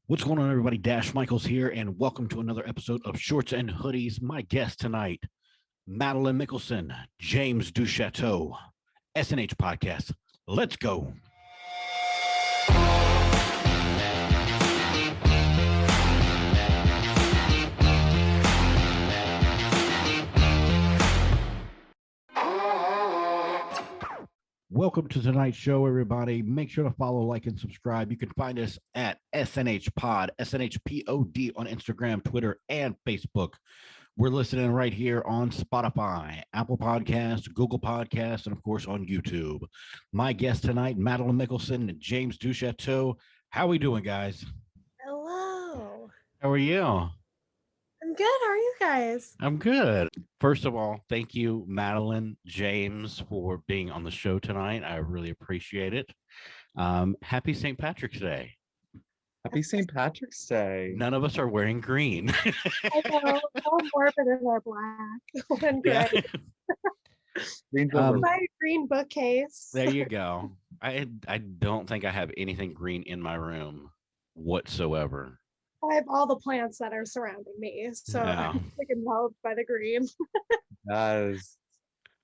What's going on, everybody? Dash Michaels here, and welcome to another episode of Shorts and Hoodies. My guest tonight, Madelyn Mickelsen, James du Chateau, SNH Podcast. Let's go. Welcome to tonight's show, everybody. Make sure to follow, like, and subscribe. You can find us at SNH Pod, SNHPOD on Instagram, Twitter, and Facebook. We're listening right here on Spotify, Apple Podcasts, Google Podcasts, and, of course, on YouTube. My guest tonight, Madelyn Mickelsen and James du Chateau. How are we doing, guys? Hello. How are you? I'm good. How are you guys? I'm good. First of all, thank you, Madelyn James, for being on the show tonight. I really appreciate it. Happy St. Patrick's Day. Happy St. Patrick's Day. None of us are wearing green. I know. How morbid is our black and gray? My green bookcase. There you go. I don't think I have anything green in my room whatsoever. I have all the plants that are surrounding me, so Yeah. I'm like enveloped by the green. Yes.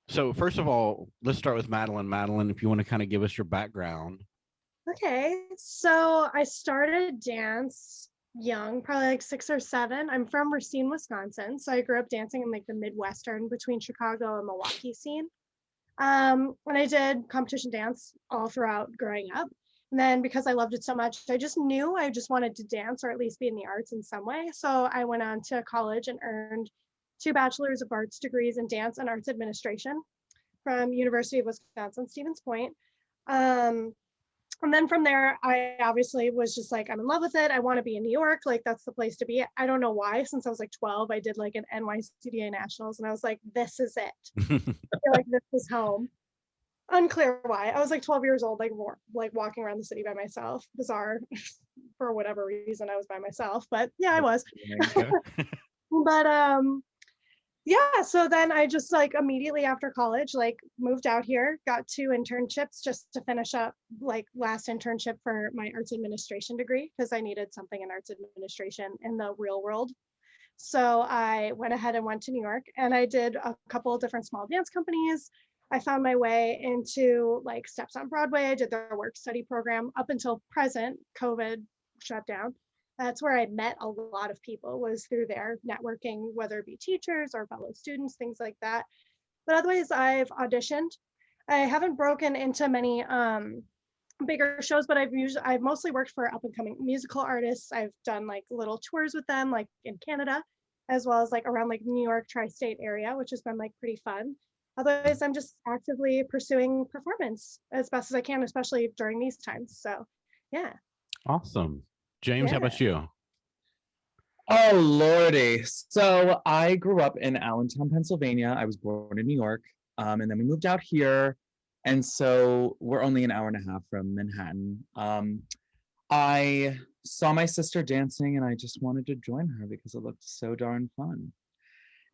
So first of all, let's start with Madelyn. Madelyn, if you want to kind of give us your background. Okay, so I started dance young, probably like 6 or 7. I'm from Racine, Wisconsin, so I grew up dancing in like the Midwestern between Chicago and Milwaukee scene. And I did competition dance all throughout growing up. And then because I loved it so much, I just knew I just wanted to dance or at least be in the arts in some way. So I went on to college and earned 2 bachelor's of arts degrees in dance and arts administration from University of Wisconsin, Stevens Point. And then from there, I obviously was just like, I'm in love with it. I want to be in New York. Like, that's the place to be. I don't know why. Since I was like 12, I did like an NYCDA Nationals. And I was like, this is it. I feel like this is home. Unclear why. I was like 12 years old, like walking around the city by myself. Bizarre. For whatever reason, I was by myself. But yeah, I was. But yeah, so then I just like immediately after college, like moved out here, got 2 internships just to finish up like last internship for my arts administration degree because I needed something in arts administration in the real world. So I went ahead and went to New York and I did a couple of different small dance companies. I found my way into like Steps on Broadway. I did their work study program up until present, COVID shut down. That's where I met a lot of people, was through their networking, whether it be teachers or fellow students, things like that. But otherwise, I've auditioned. I haven't broken into many bigger shows, but I've mostly worked for up and coming musical artists. I've done like little tours with them, like in Canada, as well as like around like New York tri-state area, which has been like pretty fun. Otherwise, I'm just actively pursuing performance as best as I can, especially during these times. So, yeah. Awesome. James, how about you? Oh, Lordy. So I grew up in Allentown, Pennsylvania. I was born in New York. And then we moved out here. And so we're only an hour and a half from Manhattan. I saw my sister dancing and I just wanted to join her because it looked so darn fun.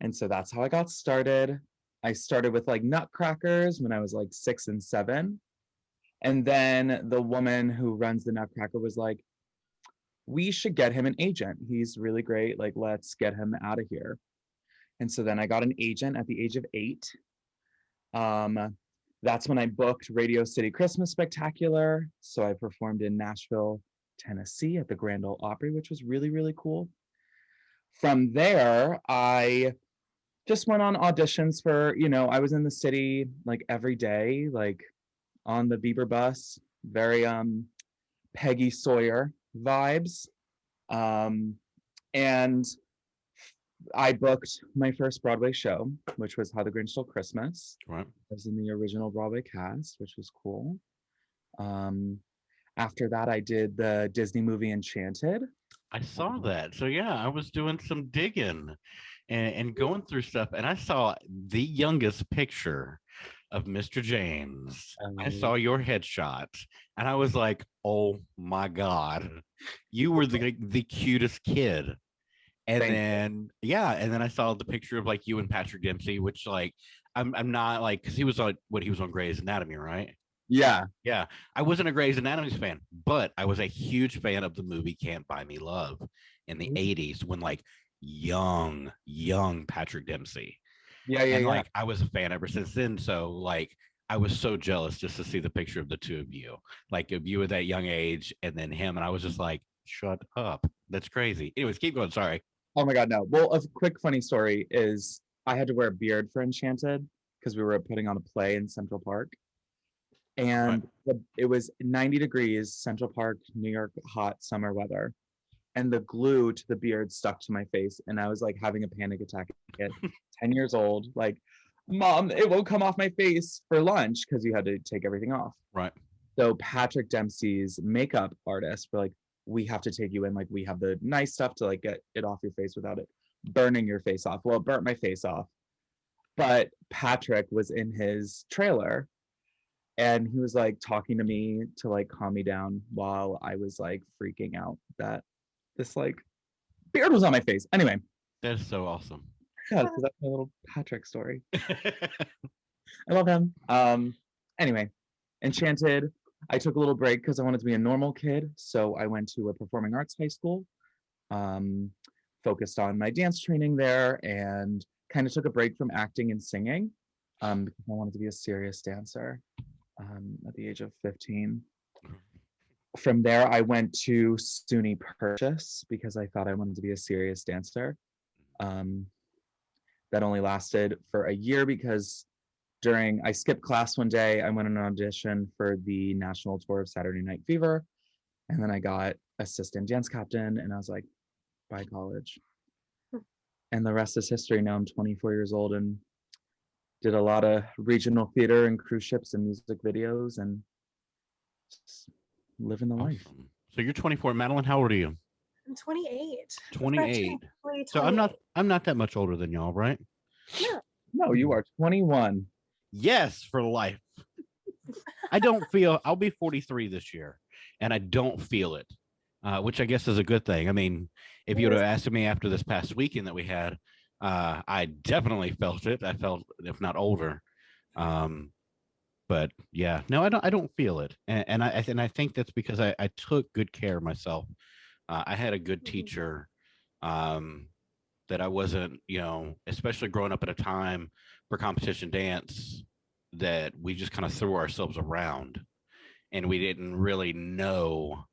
And so that's how I got started. I started with like Nutcrackers when I was like 6 and 7. And then the woman who runs the Nutcracker was like, we should get him an agent. He's really great. Like, let's get him out of here. And so then I got an agent at the age of 8. That's when I booked Radio City Christmas Spectacular. So I performed in Nashville, Tennessee at the Grand Ole Opry, which was really, really cool. From there, I just went on auditions for, I was in the city like every day, like on the Bieber bus, very Peggy Sawyer vibes. And I booked my first Broadway show, which was How the Grinch Stole Christmas. Right. I was in the original Broadway cast, which was cool. After that, I did the Disney movie Enchanted. I saw that. So yeah, I was doing some digging and going through stuff, and I saw the youngest picture of Mr. James. I saw your headshot, and I was like, "Oh my God, you were the cutest kid." And then I saw the picture of like you and Patrick Dempsey, which like I'm not like, because he was on Grey's Anatomy, right? Yeah. Yeah, I wasn't a Grey's Anatomy fan, but I was a huge fan of the movie Can't Buy Me Love in the 80s when like young Patrick Dempsey. Yeah, yeah, And yeah. like I was a fan ever since then. So like I was so jealous just to see the picture of the two of you, like of you at that young age and then him. And I was just like, shut up. That's crazy. Anyways, keep going. Sorry. Oh my God, no. Well, a quick funny story is I had to wear a beard for Enchanted because we were putting on a play in Central Park. And it was 90 degrees, Central Park, New York, hot summer weather. And the glue to the beard stuck to my face. And I was like having a panic attack at 10 years old. Like, Mom, it won't come off my face for lunch because you had to take everything off. Right. So Patrick Dempsey's makeup artist were like, we have to take you in. Like, we have the nice stuff to like get it off your face without it burning your face off. Well, it burnt my face off. But Patrick was in his trailer and he was like talking to me to like calm me down while I was like freaking out that this like beard was on my face. Anyway, That's so awesome. yeah, so that's my little Patrick story. I love him. Anyway, Enchanted. I took a little break because I wanted to be a normal kid, so I went to a performing arts high school. Focused on my dance training there, and kind of took a break from acting and singing because I wanted to be a serious dancer at the age of 15. From there, I went to SUNY Purchase because I thought I wanted to be a serious dancer. That only lasted for a year because I skipped class one day, I went on an audition for the national tour of Saturday Night Fever, and then I got assistant dance captain, and I was like, bye college. And the rest is history. Now I'm 24 years old and did a lot of regional theater and cruise ships and music videos and just living the life. Awesome. So you're 24. Madelyn, how old are you? I'm 28. 28. Freshman So I'm not that much older than y'all, right? No, you are 21. Yes, for life. I'll be 43 this year, and I don't feel it, which I guess is a good thing. I mean, if you would have asked me after this past weekend that we had, I definitely felt it. I felt, if not older. But yeah, no, I don't feel it. And I think that's because I took good care of myself. I had a good teacher that I wasn't, especially growing up at a time for competition dance, that we just kind of threw ourselves around and we didn't really know,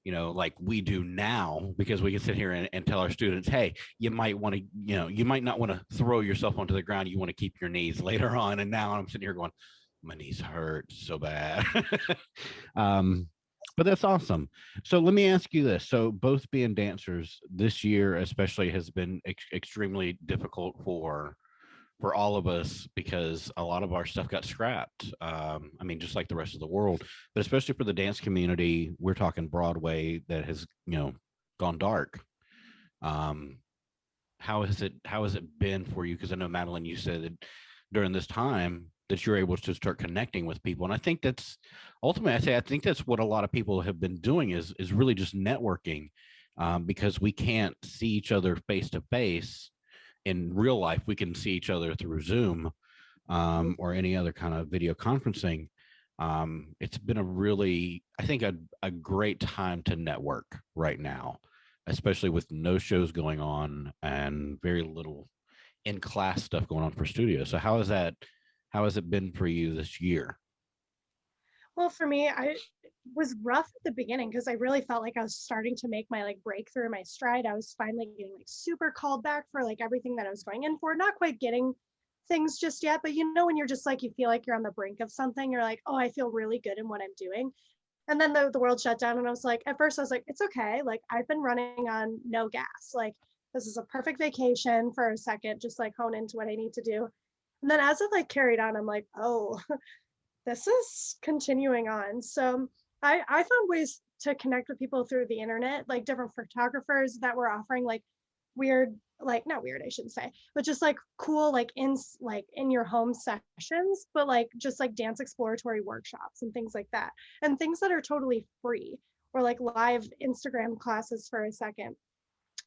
like we do now, because we can sit here and tell our students, hey, you might want to, you might not want to throw yourself onto the ground. You want to keep your knees later on. And now I'm sitting here going, my knees hurt so bad. But that's awesome. So let me ask you this. So both being dancers this year, especially, has been extremely difficult for all of us because a lot of our stuff got scrapped. I mean, just like the rest of the world, but especially for the dance community, we're talking Broadway that has, gone dark. How has it been for you? Because I know, Madelyn, you said that during this time that you're able to start connecting with people. And I think that's ultimately, I think that's what a lot of people have been doing is really just networking, because we can't see each other face to face in real life. We can see each other through Zoom, or any other kind of video conferencing. It's been I think a great time to network right now, especially with no shows going on and very little in-class stuff going on for studio. So how has it been for you this year? Well, for me, I was rough at the beginning because I really felt like I was starting to make my like breakthrough, my stride. I was finally getting like super called back for like everything that I was going in for, not quite getting things just yet, but when you're just like, you feel like you're on the brink of something, you're like, oh, I feel really good in what I'm doing. And then the world shut down and I was like, at first I was like, it's okay. Like I've been running on no gas. Like this is a perfect vacation for a second, just like hone into what I need to do. And then as it like carried on, I'm like, oh, this is continuing on. So I found ways to connect with people through the internet, like different photographers that were offering like weird, like not weird, I shouldn't say, but just like cool, like in your home sessions, but like just like dance exploratory workshops and things like that. And things that are totally free, or like live Instagram classes for a second.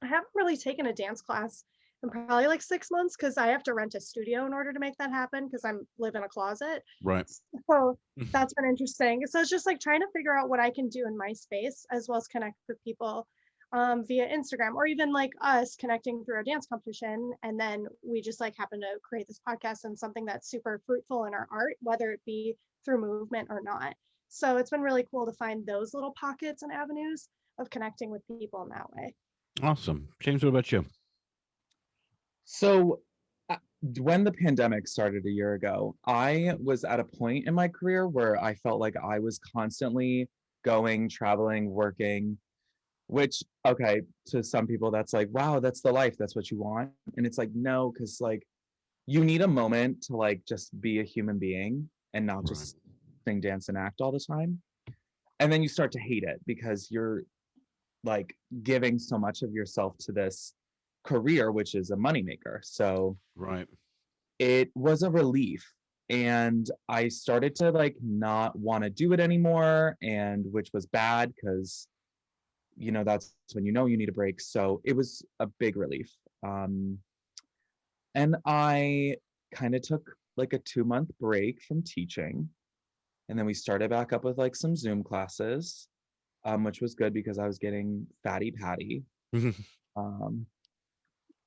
I haven't really taken a dance class in probably like 6 months because I have to rent a studio in order to make that happen because I'm live in a closet. Right. So that's been interesting. So it's just like trying to figure out what I can do in my space as well as connect with people via Instagram, or even like us connecting through our dance competition. And then we just like happen to create this podcast and something that's super fruitful in our art, whether it be through movement or not. So it's been really cool to find those little pockets and avenues of connecting with people in that way. Awesome. James, what about you? So when the pandemic started a year ago, I was at a point in my career where I felt like I was constantly going, traveling, working, which, okay, to some people that's like, wow, that's the life, that's what you want. And it's like, no, because like you need a moment to like just be a human being and not just sing, dance, and act all the time. And then you start to hate it because you're like giving so much of yourself to this career, which is a moneymaker. So Right. it was a relief. And I started to like not want to do it anymore, and which was bad because you know that's when you know you need a break. So it was a big relief. And I kind of took like a 2-month break from teaching, and then we started back up with like some Zoom classes, which was good because I was getting fatty patty,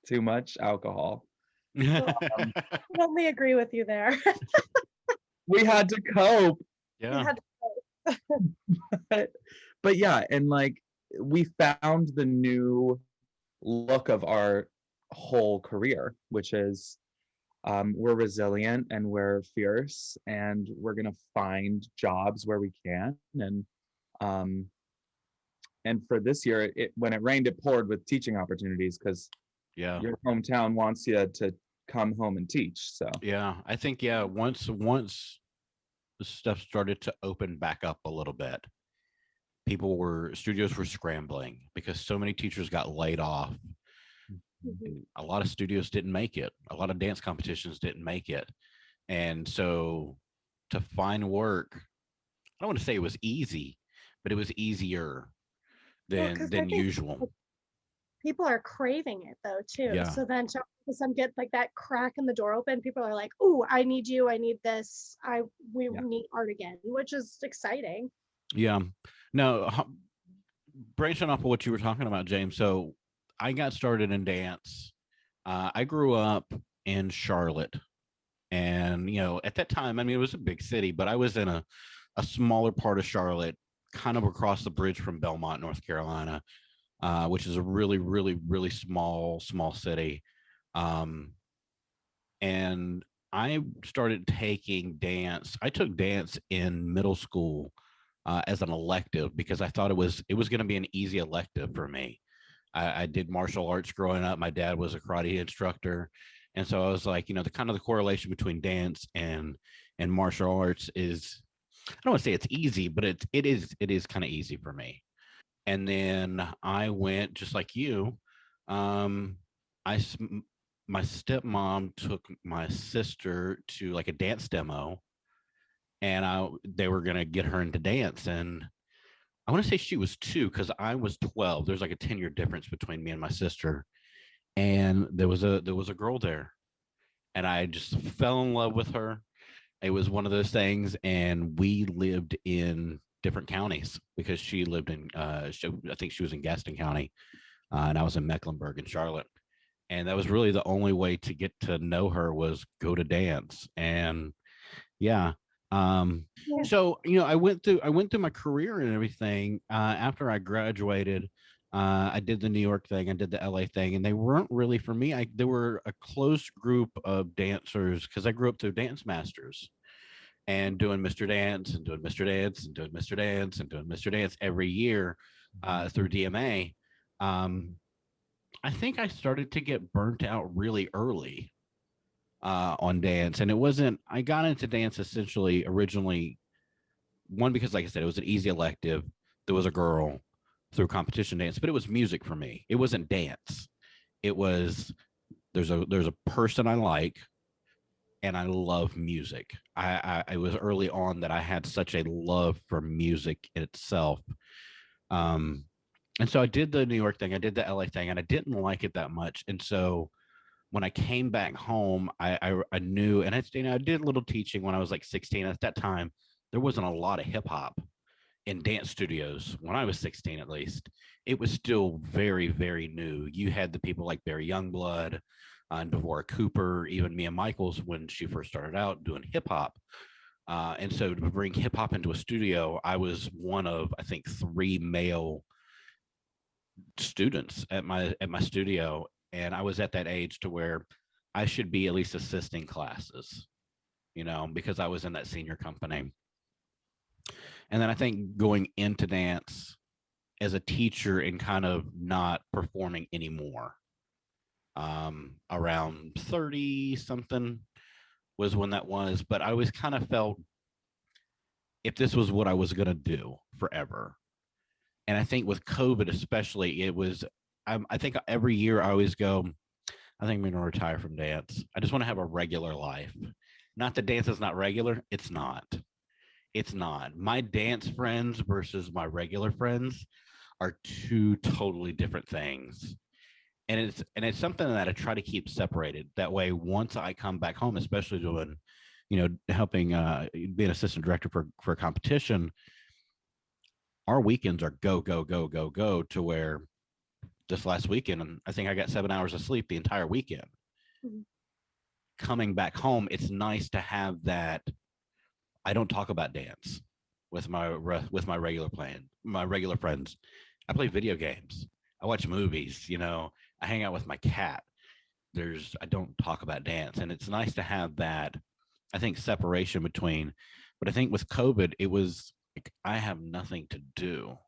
too much alcohol. I totally agree with you there. We had to cope. Yeah. But yeah, and like we found the new look of our whole career, which is we're resilient and we're fierce and we're gonna find jobs where we can. And for this year, when it rained, it poured with teaching opportunities because your hometown wants you to come home and teach. So yeah, I think once the stuff started to open back up a little bit, studios were scrambling because so many teachers got laid off. A lot of studios didn't make it. A lot of dance competitions didn't make it. And so to find work, I don't want to say it was easy, but it was easier than usual. People are craving it though too. Yeah. So then to get like that crack in the door open, people are like, "Oh, I need you. I need this. We need art again," which is exciting. Yeah. Now, branching off of what you were talking about, James. So I got started in dance. I grew up in Charlotte, and at that time, I mean, it was a big city, but I was in a smaller part of Charlotte, kind of across the bridge from Belmont, North Carolina, which is a really, really, really small city. And I started taking dance. I took dance in middle school as an elective because I thought it was going to be an easy elective for me. I did martial arts growing up. My dad was a karate instructor, and so I was like, the correlation between dance and martial arts is, I don't want to say it's easy, but it is kind of easy for me. And then I went just like you. My stepmom took my sister to like a dance demo, and they were gonna get her into dance, and I want to say she was 2 because I was 12. There's like a 10-year difference between me and my sister, and there was a girl there, and I just fell in love with her. It was one of those things, and we lived in different counties because she lived in I think she was in Gaston County, and I was in Mecklenburg and Charlotte, and that was really the only way to get to know her was go to dance. And yeah. So I went through my career and everything. After I graduated, I did the New York thing, I did the LA thing, and they weren't really for me. They were a close group of dancers because I grew up through Dance Masters and doing Mr. Dance and doing Mr. Dance and doing Mr. Dance and doing Mr. Dance every year through DMA. I think I started to get burnt out really early on dance. And I got into dance essentially originally, one, because like I said, it was an easy elective. There was a girl through competition dance, but it was music for me. It wasn't dance. It was, there's a person I like and I love music. I was early on that I had such a love for music itself. And so I did the New York thing, I did the LA thing, and I didn't like it that much. And so when I came back home, I knew, and I did a little teaching when I was like 16. At that time, there wasn't a lot of hip hop in dance studios when I was 16, at least. It was still very, very new. You had the people like Barry Youngblood and Devora Cooper, even Mia Michaels when she first started out doing hip hop. And so to bring hip hop into a studio, I was one of, I think, 3 male students at my studio, and I was at that age to where I should be at least assisting classes, because I was in that senior company. And then I think going into dance as a teacher and kind of not performing anymore, around 30 something was when that was. But I always kind of felt if this was what I was going to do forever. And I think with COVID, especially, it was, I think every year I always go, I think I'm going to retire from dance. I just want to have a regular life. Not that dance is not regular. It's not. It's not. My dance friends versus my regular friends are 2 totally different things. And it's something that I try to keep separated. That way, once I come back home, especially doing, helping be an assistant director for a competition, our weekends are go, go, go, go, go, to where this last weekend, and I think I got 7 hours of sleep the entire weekend. Mm-hmm. Coming back home, it's nice to have that. I don't talk about dance with my regular friends. I play video games. I watch movies. I hang out with my cat. I don't talk about dance, and it's nice to have that, I think, separation between. But I think with COVID, it was like I have nothing to do,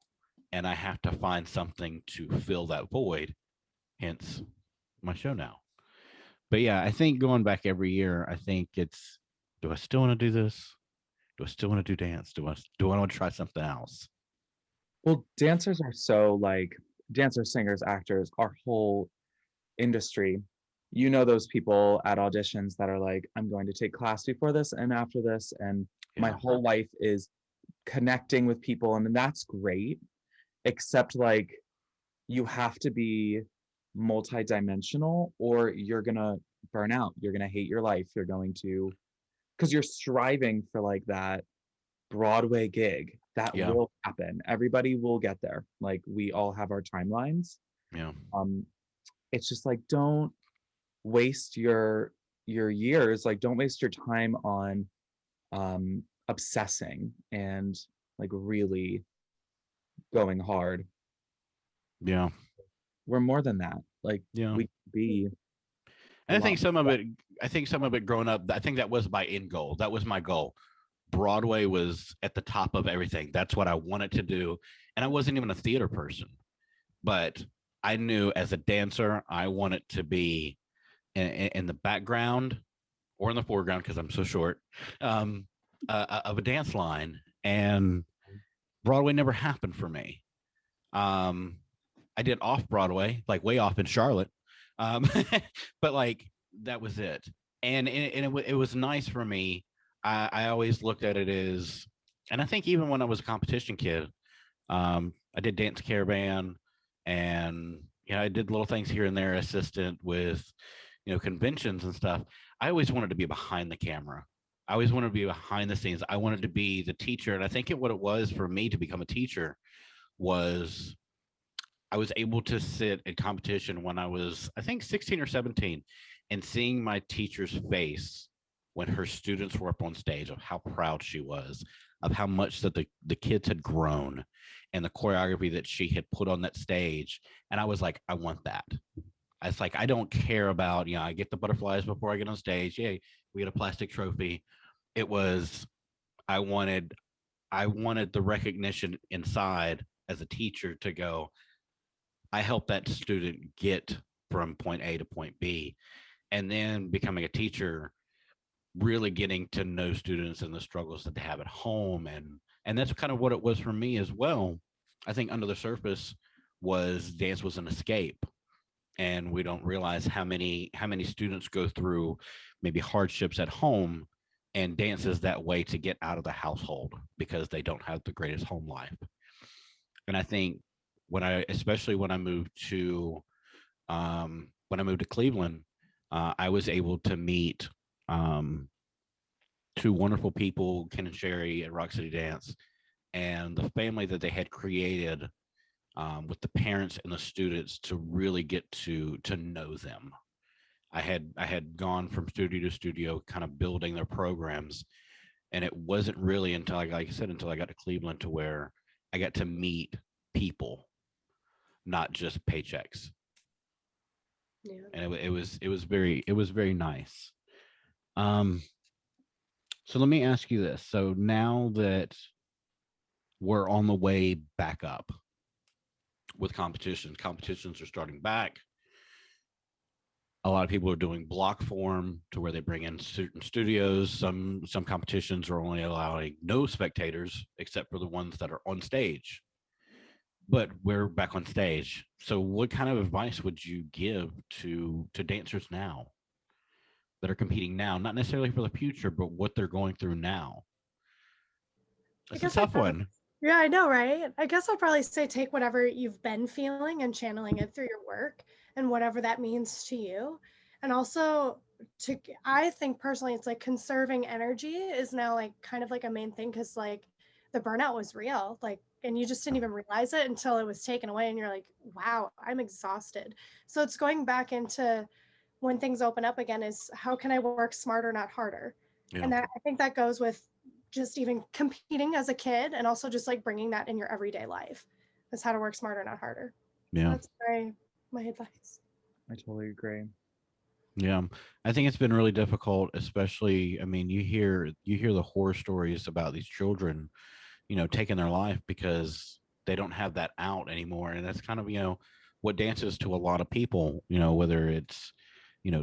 and I have to find something to fill that void. Hence, my show now. But yeah, I think going back every year, I think it's, do I still want to do this? Do I still want to do dance? Do I want to try something else? Well, dancers are so like dancers, singers, actors, our whole industry. Those people at auditions that are like, I'm going to take class before this and after this, and my whole life is connecting with people, and that's great. Except like you have to be multidimensional or you're gonna burn out. You're gonna hate your life. You're going to, because you're striving for like that Broadway gig that will happen. Everybody will get there. Like we all have our timelines. Yeah. It's just like, don't waste your years. Like don't waste your time on obsessing and like really going hard. Yeah. We're more than that. Like we be. And I think some of it growing up, I think that was my end goal. That was my goal. Broadway was at the top of everything. That's what I wanted to do. And I wasn't even a theater person, but I knew as a dancer, I wanted to be in the background or in the foreground, because I'm so short, of a dance line. And Broadway never happened for me. I did off Broadway, like way off in Charlotte. But like, that was it. And it was nice for me. I always looked at it as, and I think even when I was a competition kid, I did Dance Caravan, and I did little things here and there, assistant with conventions and stuff. I always wanted to be behind the camera. I always wanted to be behind the scenes. I wanted to be the teacher. And I think what it was for me to become a teacher was I was able to sit in competition when I was, I think, 16 or 17, and seeing my teacher's face when her students were up on stage, of how proud she was, of how much that the kids had grown, and the choreography that she had put on that stage. And I was like, I want that. I was like, I don't care about, I get the butterflies before I get on stage. Yay, we get a plastic trophy. It was, I wanted the recognition inside as a teacher to go, I helped that student get from point A to point B. And then becoming a teacher, really getting to know students and the struggles that they have at home. And that's kind of what it was for me as well. I think under the surface was dance was an escape. And we don't realize how many students go through maybe hardships at home, and dance is that way to get out of the household because they don't have the greatest home life. And I think especially when I moved to Cleveland, I was able to meet two wonderful people, Ken and Sherry at Rock City Dance, and the family that they had created with the parents and the students to really get to know them. I had gone from studio to studio, kind of building their programs, and it wasn't really until like I said, until I got to Cleveland to where I got to meet people, not just paychecks. Yeah. And it was very nice. Um, so let me ask you this. So now that we're on the way back up with competitions are starting back. A lot of people are doing block form to where they bring in certain studios. Some competitions are only allowing no spectators except for the ones that are on stage. But we're back on stage. So what kind of advice would you give to dancers now that are competing now, not necessarily for the future, but what they're going through now? It's a tough one. Yeah, I know, right? I guess I'd probably say take whatever you've been feeling and channeling it through your work and whatever that means to you. And also I think personally, it's like conserving energy is now like kind of like a main thing because like the burnout was real, like, and you just didn't even realize it until it was taken away and you're like, wow, I'm exhausted. So it's going back into when things open up again is how can I work smarter, not harder? Yeah. And that I think that goes with just even competing as a kid and also just like bringing that in your everyday life is how to work smarter, not harder. Yeah. That's my advice. I totally agree. Yeah. I think it's been really difficult, especially, I mean, you hear the horror stories about these children, taking their life because they don't have that out anymore. And that's kind of, what dances to a lot of people, whether it's,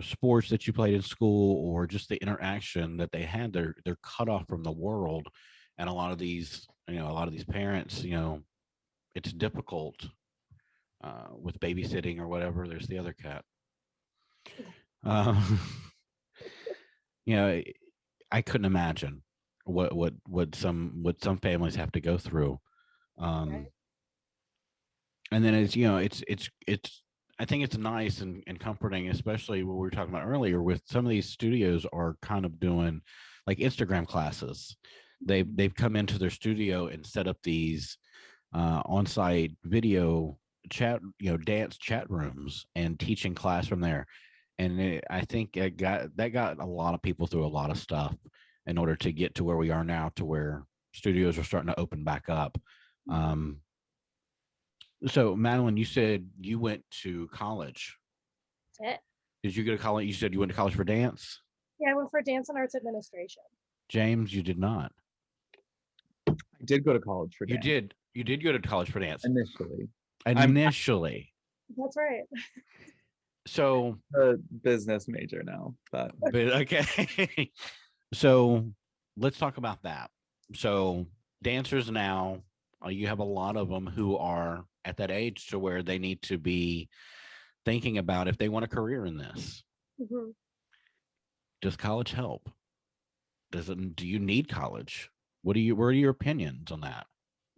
sports that you played in school or just the interaction that they had, they're cut off from the world. And a lot of these parents, it's difficult with babysitting or whatever. There's the other cat. Uh, you know, I couldn't imagine what some families have to go through. Um, Right. and then it's I think it's nice and comforting, especially what we were talking about earlier with some of these studios are kind of doing like Instagram classes. They've come into their studio and set up these on-site video chat, dance chat rooms and teaching class from there. And I think that got a lot of people through a lot of stuff in order to get to where we are now, to where studios are starting to open back up. Um, so, Madelyn, you said you went to college. That's it. Did you go to college? You said you went to college for dance. Yeah, I went for dance and arts administration. James, you did not. I did go to college for You dance did. You did go to college for dance initially. initially. That's right. So, A business major now, but okay. So, let's talk about that. So, dancers now, you have a lot of them who are at that age to where they need to be thinking about if they want a career in this. Mhm. Does college help? Do you need college? What are your opinions on that?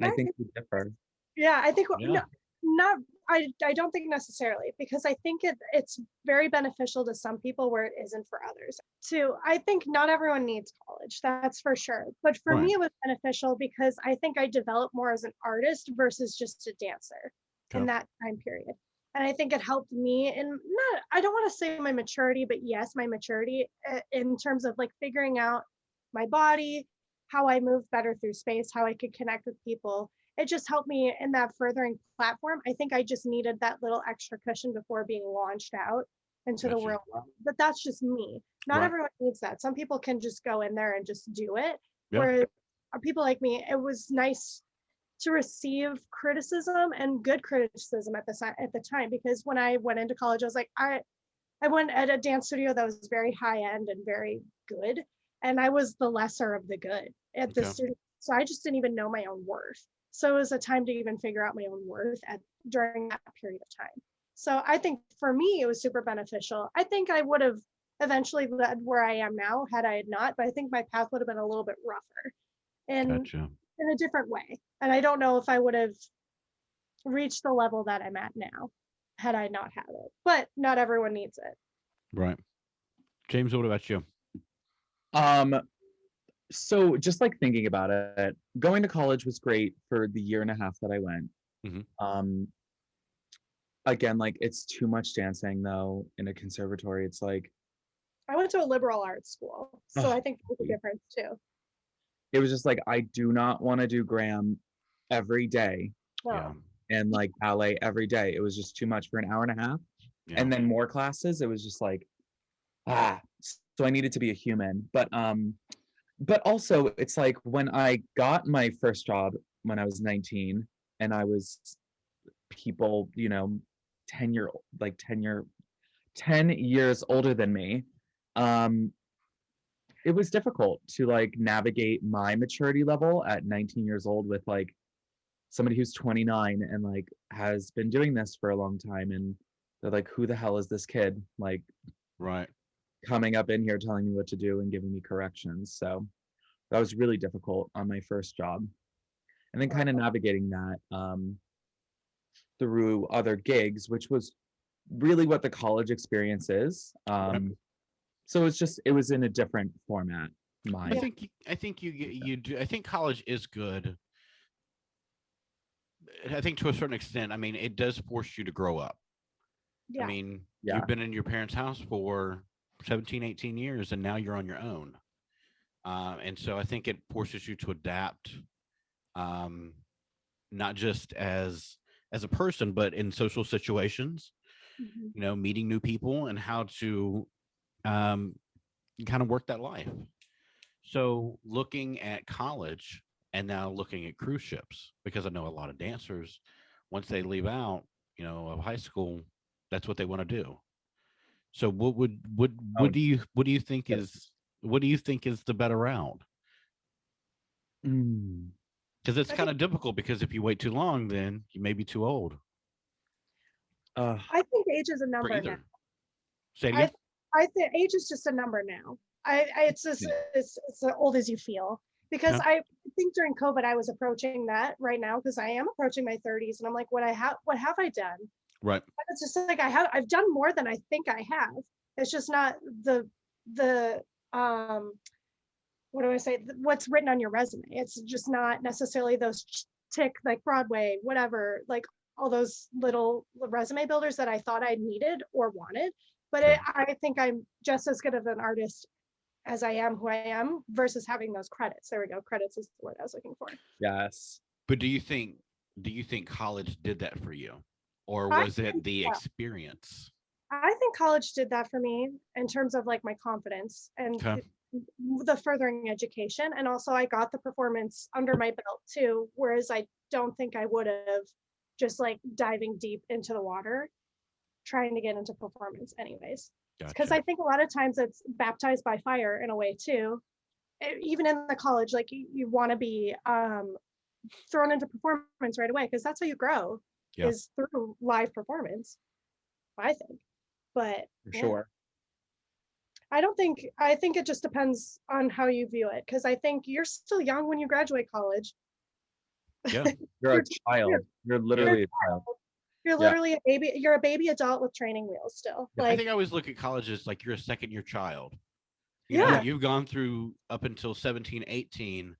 I think we differ. Yeah, I think Yeah. no, not I don't think necessarily because I think it's very beneficial to some people where it isn't for others. Too, I think not everyone needs college, that's for sure. But for Right. me, it was beneficial because I think I developed more as an artist versus just a dancer in Okay. that time period. And I think it helped me in not, I don't want to say my maturity, but yes, my maturity in terms of like figuring out my body, how I move better through space, how I could connect with people. It just helped me in that furthering platform. I think I just needed that little extra cushion before being launched out into the Gotcha. real world. But that's just me. Not Right. everyone needs that. Some people can just go in there and just do it. Yeah. Where people like me, it was nice to receive criticism and good criticism at the time because when I went into college, I was like, I went at a dance studio that was very high end and very good, and I was the lesser of the good at the Okay. studio. So I just didn't even know my own worth. So it was a time to even figure out my own worth during that period of time. So I think for me, it was super beneficial. I think I would have eventually led where I am now had I had not, but I think my path would have been a little bit rougher and Gotcha. in a different way. And I don't know if I would have reached the level that I'm at now had I not had it. But not everyone needs it. Right. James, what about you? Um, so just like thinking about it, going to college was great for the year and a half that I went. Mhm. Again, like it's too much dancing though in a conservatory. It's like I went to a liberal arts school, so ugh, I think there's a difference too. it was just like I do not want to do Graham every day Yeah. No. and like ballet every day. It was just too much for an hour and a half. Yeah. And then more classes. It was just like so I needed to be a human. But also it's like when I got my first job when I was 19 and I was people, 10 years older than me. Um, it was difficult to like navigate my maturity level at 19 years old with like somebody who's 29 and like has been doing this for a long time and they're like, who the hell is this kid? Like Right. coming up in here telling me what to do and giving me corrections. So that was really difficult on my first job. And then kind of navigating that through other gigs, which was really what the college experience is. So it was in a different format. I think you do. I think college is good. I think to a certain extent, I mean, it does force you to grow up. Yeah. I mean, Yeah. you've been in your parents' house for 17, 18 years, and now you're on your own. And so I think it forces you to adapt, not just as a person, but in social situations, Mhm. meeting new people and how to um, kind of work that life. So looking at college and now looking at cruise ships, because I know a lot of dancers, once they leave out, of high school, that's what they want to do. So Oh, what do you think yep. is the better route? Mm. Because it's I kind think of difficult because if you wait too long, then you may be too old Uh, I think age is a for number now. either. Say it I again. I think age is just a number now. It's just Yeah. it's as old as you feel because Okay. I think during COVID I was approaching that right now because I am approaching my 30s and I'm like what have I done? Right. And it's just like I've done more than I think I have. It's just not the what do I say? What's written on your resume. It's just not necessarily those tick like Broadway, whatever, like all those little resume builders that I thought I needed or wanted. But Okay. I think I'm just as good of an artist as I am who I am versus having those credits. There we go. Credits is the word I was looking for. yes. But do you think college did that for you, or I was it think, the yeah, experience? I think college did that for me in terms of like my confidence and Okay. the furthering education. And also I got the performance under my belt too, whereas I don't think I would have just like diving deep into the water trying to get into performance anyways. Because Gotcha. I think a lot of times it's baptized by fire in a way too. Even in the college, like you want to be thrown into performance right away because that's how you grow Yeah. is through live performance, I think. But For yeah, sure. I think it just depends on how you view it because I think you're still young when you graduate college. Yeah. You're you're, a child. You're Yeah. literally a child. you're Yeah. literally a baby. You're a baby adult with training wheels still. Yeah. I Like, think I always look at college as like you're a second year child. yeah, You've gone through up until 17, 18,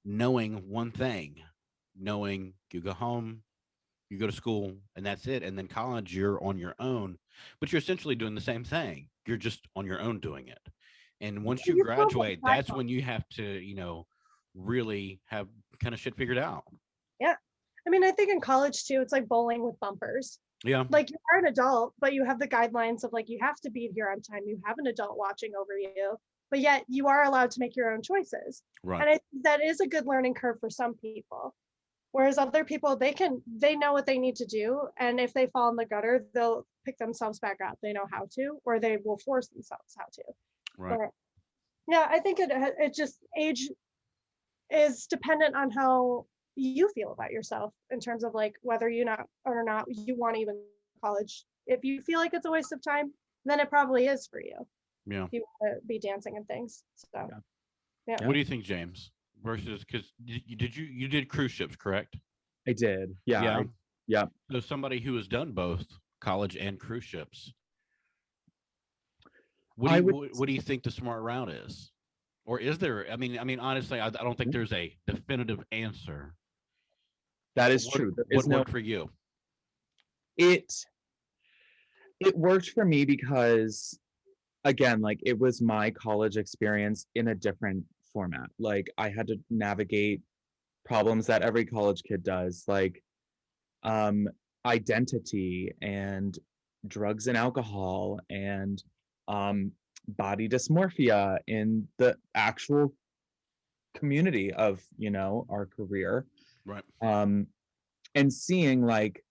knowing one thing, knowing you go home, you go to school, and that's it. And then college, you're on your own, but you're essentially doing the same thing. You're just on your own doing it. And once you you still have graduate, side that's when you have to, really have kind of shit figured out. Yeah. I mean, I think in college too, it's like bowling with bumpers. Yeah. Like you are an adult, but you have the guidelines of like you have to be here on time. You have an adult watching over you, but yet you are allowed to make your own choices. Right. And that is a good learning curve for some people. Whereas other people, they know what they need to do, and if they fall in the gutter, they'll pick themselves back up. They know how to, or they will force themselves how to. Right. But yeah, I think it just age is dependent on how you feel about yourself in terms of like whether you not or not you want to even college. If you feel like it's a waste of time, then it probably is for you. Yeah. If you want to be dancing and things. So yeah. What do you think, James? Versus because you did cruise ships, correct? I did. Yeah. Yeah. Yeah. So somebody who has done both college and cruise ships. What do you think the smart route is? Or is there? Honestly, I don't think there's a definitive answer. That is true. What worked for you? It worked for me because, again, like, it was my college experience in a different format. Like, I had to navigate problems that every college kid does, like identity and drugs and alcohol and body dysmorphia in the actual community of, our career. Right. And seeing, like,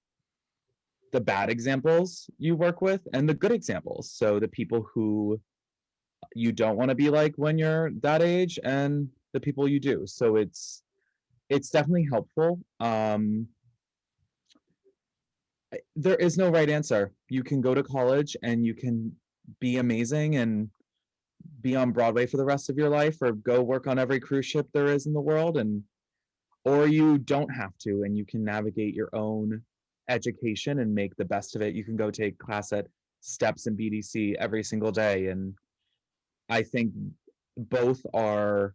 the bad examples you work with and the good examples. So the people who you don't want to be like when you're that age and the people you do. So it's definitely helpful. There is no right answer. You can go to college and you can be amazing and be on Broadway for the rest of your life, or go work on every cruise ship there is in the world, or you don't have to, and you can navigate your own education and make the best of it. You can go take class at Steps and BDC every single day, and I think both are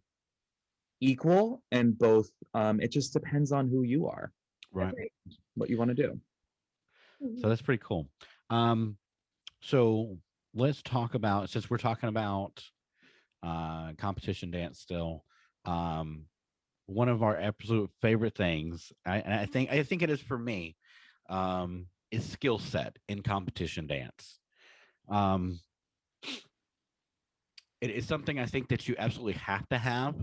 equal, and both it just depends on who you are, right, what you want to do. So that's pretty cool. So let's talk about, since we're talking about competition dance still, one of our absolute favorite things, I think it is for me, is skill set in competition dance. It is something I think that you absolutely have to have,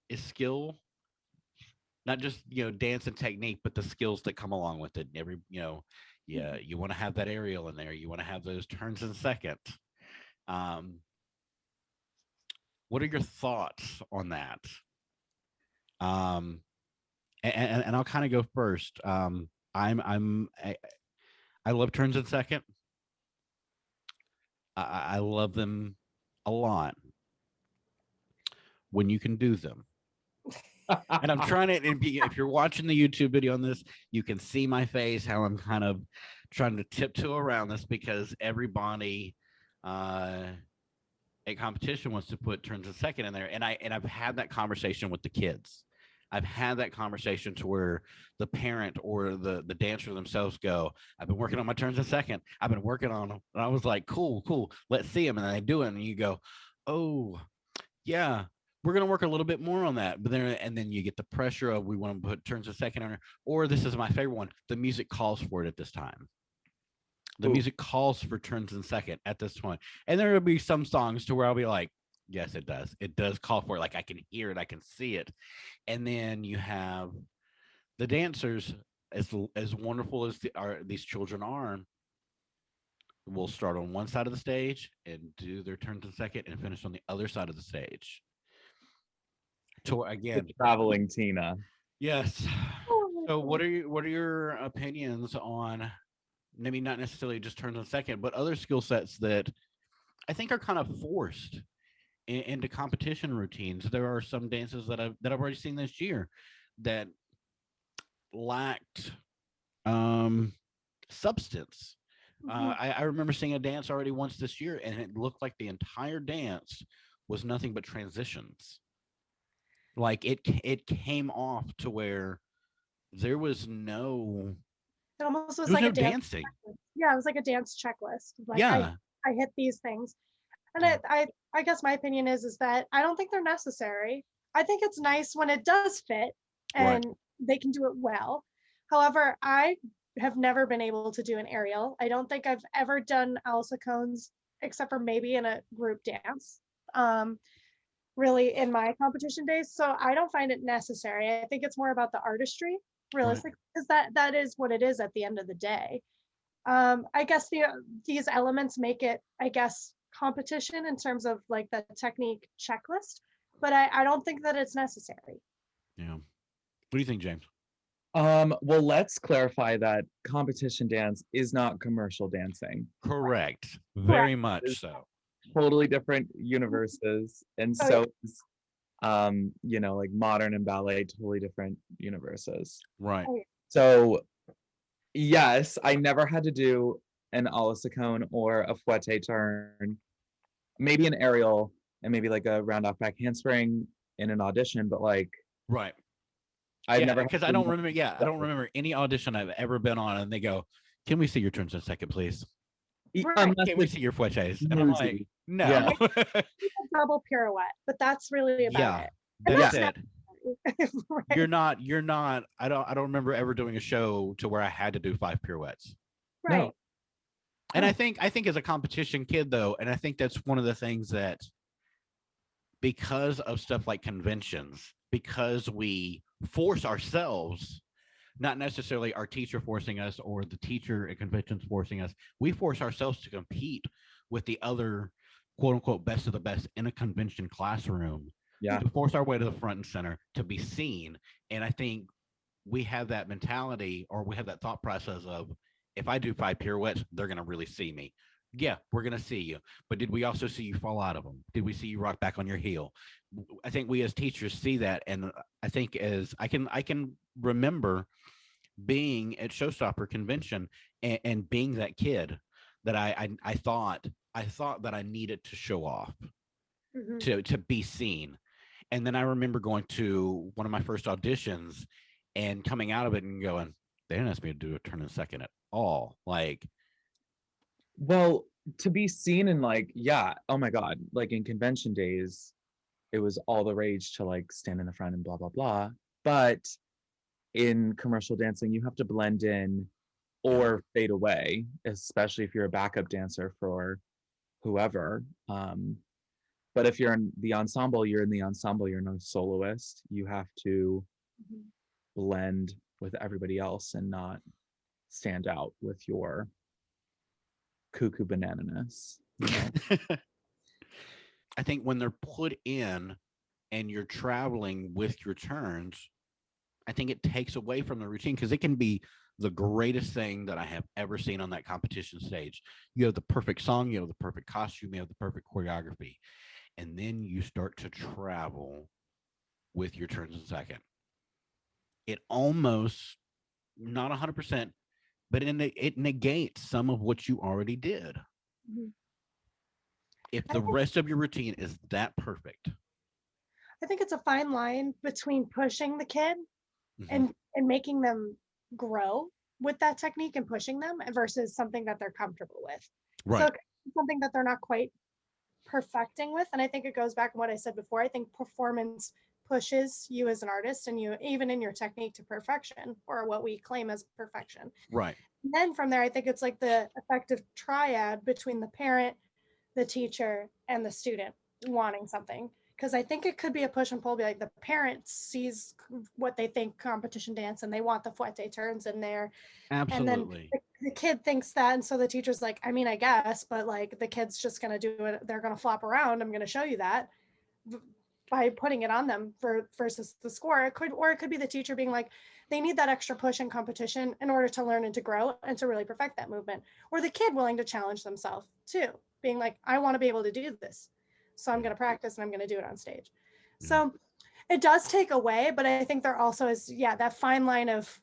is skill, not just dance and technique, but the skills that come along with it. Every yeah, you want to have that aerial in there. You want to have those turns in second. What are your thoughts on that? And I'll kind of go first. I love turns in second. I love them a lot when you can do them. And I'm trying to, if you're watching the YouTube video on this, you can see my face, how I'm kind of trying to tiptoe around this, because everybody at competition wants to put turns in second in there. And I've had that conversation with the kids. I've had that conversation to where the parent or the dancer themselves go, I've been working on my turns in second. I've been working on them. And I was like, cool. Let's see them. And then they do it. And you go, oh, yeah, we're going to work a little bit more on that. But then you get the pressure of, we want to put turns in second on her. Or this is my favorite one, the music calls for it at this time. The music calls for turns in second at this point. And there will be some songs to where I'll be like, yes, it does. It does call for it. Like, I can hear it. I can see it. And then you have the dancers, as wonderful as these children are, will start on one side of the stage and do their turns in second and finish on the other side of the stage. So again, the traveling Tina. Yes. So what are your opinions on, maybe not necessarily just turns in second, but other skill sets that I think are kind of forced into competition routines? There are some dances that I've already seen this year that lacked substance. I remember seeing a dance already once this year, and it looked like the entire dance was nothing but transitions. Like, it came off to where there was no. It almost was like no a dancing. Yeah, it was like a dance checklist. Like, yeah, I hit these things, and I guess my opinion is that I don't think they're necessary. I think it's nice when it does fit and they can do it well. However, I have never been able to do an aerial. I don't think I've ever done Alisa Cones, except for maybe in a group dance, really, in my competition days. So I don't find it necessary. I think it's more about the artistry, realistically, because that is what it is at the end of the day. I guess these elements make it, I guess, competition in terms of like the technique checklist, but I don't think that it's necessary. Yeah. What do you think, James? Well, let's clarify that competition dance is not commercial dancing. Correct. Very much so. Totally different universes. And so is, like modern and ballet, totally different universes. Right. So yes, I never had to do an Alisa Cone or a fouette turn. maybe an aerial and maybe like a round off back handspring in an audition, but like Right. I've never because I don't remember. Yeah, I don't remember any audition I've ever been on, and they go, "Can we see your turns in second, please? Right. Can we see your fouettes?" And I'm like, Newsy. "No." Yeah. A double pirouette, but that's really about Yeah, it. And that's that's it. right. You're not. I don't remember ever doing a show to where I had to do 5 pirouettes. Right. No. And Oh. I think as a competition kid though, and I think that's one of the things that because of stuff like conventions, because we force ourselves, not necessarily our teacher forcing us or the teacher at conventions forcing us, we force ourselves to compete with the other quote unquote best of the best in a convention classroom Yeah. to force our way to the front and center to be seen. And I think we have that mentality or we have that thought process of if I do 5 pirouettes, they're going to really see me. Yeah, we're going to see you. But did we also see you fall out of them? Did we see you rock back on your heel? I think we as teachers see that. And I think as I can remember being at Showstopper convention and being that kid that I thought that I needed to show off to be seen. And then I remember going to one of my first auditions and coming out of it and going, they didn't ask me to do a turn in second at all. Like, Well, to be seen in like, yeah, oh my God, like in convention days, it was all the rage to like stand in the front and blah, blah, blah. But in commercial dancing, you have to blend in or fade away, especially if you're a backup dancer for whoever. But if you're in the ensemble, you're in the ensemble, you're not a soloist. You have to blend with everybody else and not stand out with your cuckoo banananess. You know? I think when they're put in and you're traveling with your turns, I think it takes away from the routine because it can be the greatest thing that I have ever seen on that competition stage. You have the perfect song, you have the perfect costume, you have the perfect choreography, and then you start to travel with your turns in second. It almost, not 100%, but it negates some of what you already did. If the rest of your routine is that perfect. I think it's a fine line between pushing the kid and making them grow with that technique and pushing them versus something that they're comfortable with. Right. So something that they're not quite perfecting with. And I think it goes back to what I said before. I think performance pushes you as an artist and you even in your technique to perfection or what we claim as perfection. Right. And then from there, I think it's like the effective triad between the parent, the teacher, and the student wanting something. Because I think it could be a push and pull, be like the parent sees what they think competition dance and they want the fouette turns in there. Absolutely. And then the kid thinks that. And so the teacher's like, I mean, I guess, but like the kid's just going to do it. They're going to flop around. I'm going to show you that by putting it on them versus the score. It could be the teacher being like, they need that extra push in competition in order to learn and to grow and to really perfect that movement. Or the kid willing to challenge themselves too, being like, I want to be able to do this. So I'm going to practice and I'm going to do it on stage. So it does take away, but I think there also is, that fine line of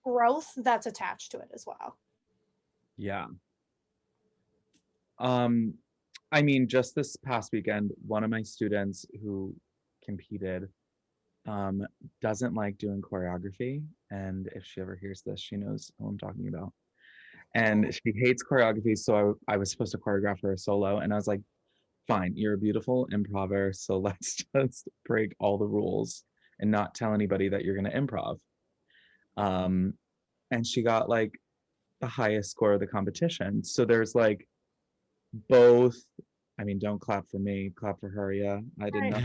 growth that's attached to it as well. Yeah. I mean, just this past weekend, one of my students who competed doesn't like doing choreography. And if she ever hears this, she knows who I'm talking about. And she hates choreography. So I was supposed to choreograph her a solo. And I was like, fine, you're a beautiful improver. So let's just break all the rules and not tell anybody that you're going to improv. And she got like the highest score of the competition. So there's like both. I mean, don't clap for me, clap for her. Yeah, I did not.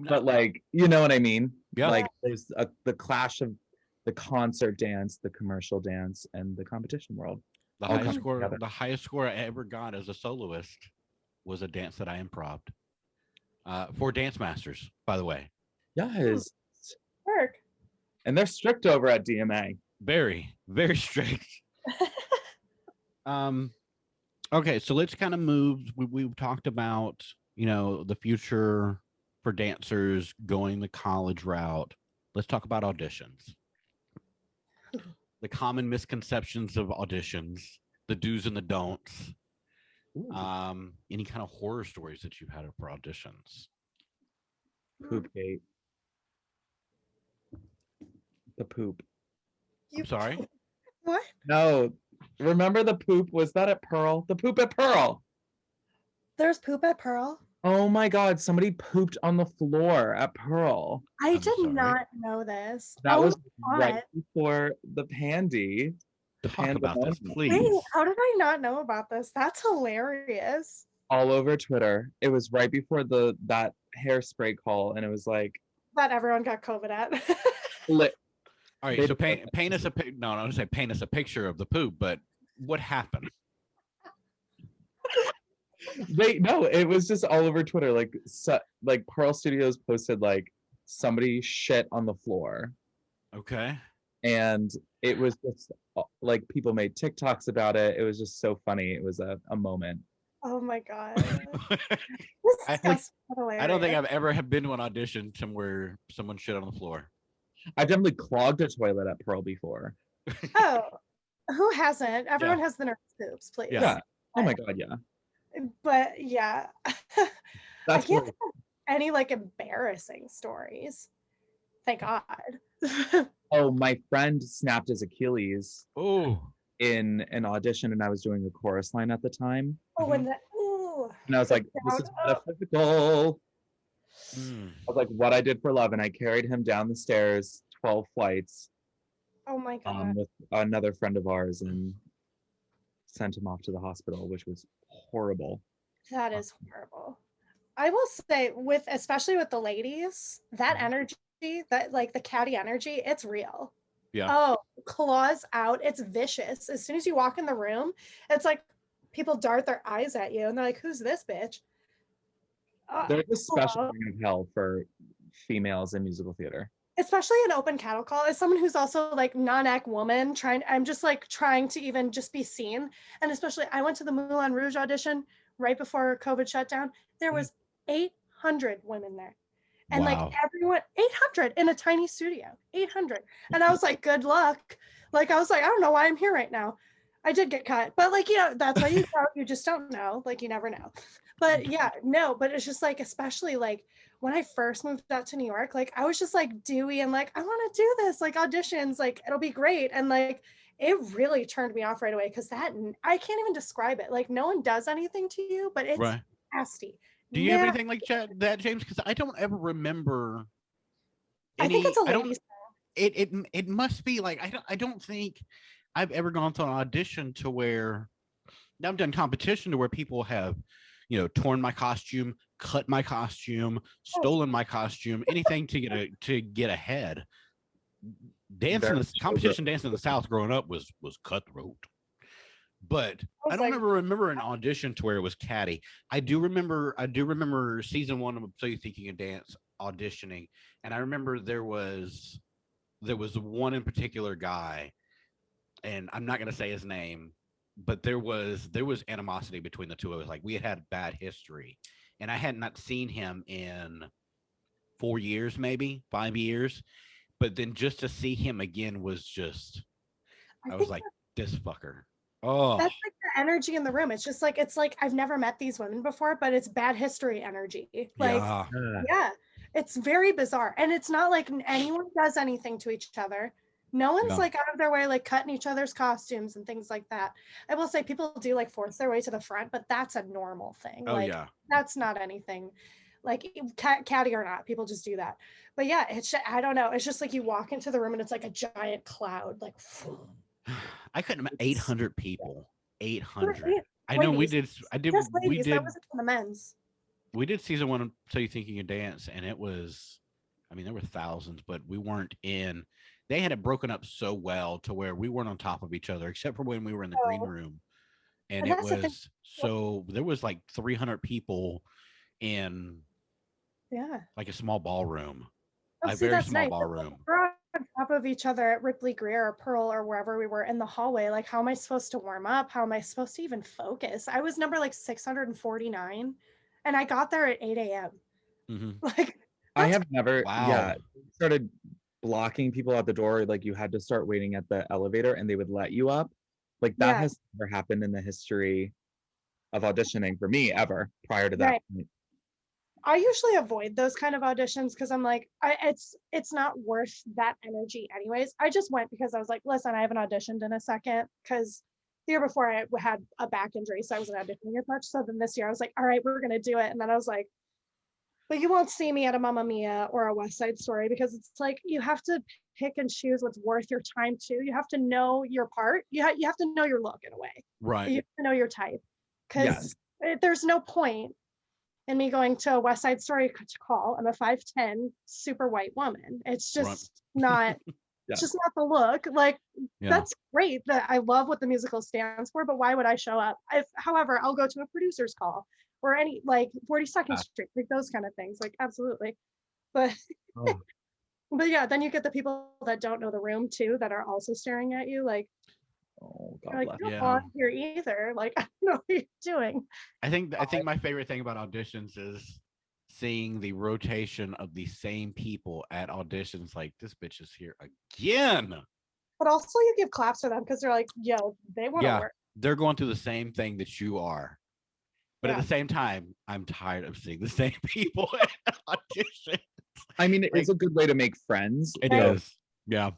But like, you know what I mean? Yeah. Like there's the clash of the concert dance, the commercial dance, and the competition world. The highest score I ever got as a soloist was a dance that I improved for Dance Masters, by the way. Yes. Work. And they're strict over at DMA. Very, very strict. Okay, so let's kind of move. We've talked about, the future for dancers going the college route. Let's talk about auditions. The common misconceptions of auditions, the do's and the don'ts. Any kind of horror stories that you've had for auditions? Poop gate. The poop. I'm sorry. What? No, remember the poop? Was that at Pearl? The poop at Pearl. There's poop at Pearl? Oh my God, somebody pooped on the floor at Pearl. I I'm did sorry. not know this. That Oh was my right God. before the pandy. The Talk about this, pandemonium. please. Wait, how did I not know about this? That's hilarious. All over Twitter. It was right before that hairspray call, and it was like That everyone got COVID at. lit. All right, They so did paint us a no, I don't say paint us a picture of the poop, but what happened? No, it was just all over Twitter. Like Pearl Studios posted like somebody shit on the floor, Okay. and it was just like people made TikToks about it. It was just so funny. It was a moment. Oh my God. I, That's I don't think hilarious. I've ever have been to an audition somewhere someone shit on the floor. I've definitely clogged a toilet at Pearl before. Oh, who hasn't? Everyone has the nervous poops, please. Yeah. Yeah. Oh my God, yeah. But yeah, I That's can't what, think of any like embarrassing stories. Thank God. oh, my friend snapped his Achilles Oh. in an audition, and I was doing a chorus line at the time. Oh, when the ooh, And I was like, this is metaphysical. Mm. I was like, what I did for love. And I carried him down the stairs, 12 flights, oh my God. with another friend of ours, and sent him off to the hospital, which was horrible. That is horrible. I will say, with especially with the ladies, that Mhm. energy, that like the catty energy, it's real. Yeah. Oh, claws out. It's vicious. As soon as you walk in the room, it's like people dart their eyes at you and they're like, who's this bitch? There's a special Hello. ring of hell for females in musical theater. Especially an open cattle call, as someone who's also like non-ec woman, I'm just like trying to even just be seen. And especially I went to the Moulin Rouge audition right before COVID shut down. There was 800 women there. And like Wow. everyone, 800 in a tiny studio, 800. And I was like, good luck. Like, I was like, I don't know why I'm here right now. I did get cut, but like, that's why you just don't know. Like, you never know. But yeah, no, but it's just like, especially like when I first moved out to New York, like I was just like dewy and like, I want to do this, like auditions, like it'll be great. And like, it really turned me off right away because that I can't even describe it. Like, no one does anything to you, but it's Right. nasty. Do you have anything like that, James? Because I don't ever remember I think it's a I don't. ladies' It must be like I don't think I've ever gone to an audition to where now I've done competition to where people have, torn my costume, cut my costume, stolen my costume, anything to get ahead. Competition dancing in the South growing up was cutthroat. But I don't ever remember an audition to where it was catty. I do remember season 1 of So You Think You Can Dance auditioning, and I remember there was one in particular guy, and I'm not going to say his name, but there was animosity between the two of us. Like we had bad history, and I had not seen him in 4 years, maybe 5 years. But then just to see him again was just, I was like, this fucker. Oh, that's like the energy in the room. It's just like, it's like I've never met these women before, but it's bad history energy. Like, yeah. yeah, it's very bizarre. And it's not like anyone does anything to each other. No one's like out of their way, like cutting each other's costumes and things like that. I will say people do like force their way to the front, but that's a normal thing. Oh, like, yeah. That's not anything like catty or not. People just do that. But yeah, it's, I don't know. It's just like you walk into the room and it's like a giant cloud, like, I couldn't imagine 800 people. 800. Ladies. I know we did. Just ladies, that wasn't the men's. We did season 1 of So You Think You Can Dance, and it was, I mean, there were thousands, but we weren't in. They had it broken up so well to where we weren't on top of each other, except for when we were in the green room, and it was so there was like 300 people in, like a small ballroom, a very small ballroom. On top of each other at Ripley Greer or Pearl or wherever we were in the hallway. Like, how am I supposed to warm up? How am I supposed to even focus? I was number like 649 and I got there at 8 a.m. Mm-hmm. Like, I have never, wow. Started blocking people at the door. Like you had to start waiting at the elevator and they would let you up. Like that has never happened in the history of auditioning for me ever prior to that Right. point. I usually avoid those kind of auditions because I'm like, it's not worth that energy anyways. I just went because I was like, listen, I haven't auditioned in a second because the year before I had a back injury, so I wasn't auditioning as much. So then this year I was like, all right, we're gonna do it. And then I was like, but you won't see me at a Mamma Mia or a West Side Story because it's like you have to pick and choose what's worth your time too. You have to know your part. You have to know your look in a way. Right. You have to know your type Yes. because there's no point in me going to a West Side Story call. I'm a 5'10" super white woman. It's just not. Yeah. It's just not the look. Like Yeah. that's great. That I love what the musical stands for, but why would I show up? However, I'll go to a producer's call or any like 42nd Street, like those kind of things. Like absolutely. But Oh, but yeah, then you get the people that don't know the room too that are also staring at you like God you're like, bless. you don't Yeah. belong here either. Like I don't know what you're doing. I think my favorite thing about auditions is seeing the rotation of the same people at auditions. Like, this bitch is here again. But also you give claps for them because they're like, yo, they want to Yeah, work. they're going through the same thing that you are. But at Yeah. the same time, I'm tired of seeing the same people at auditions. I mean, it Like- is a good way to make friends. It Right. is. Yeah.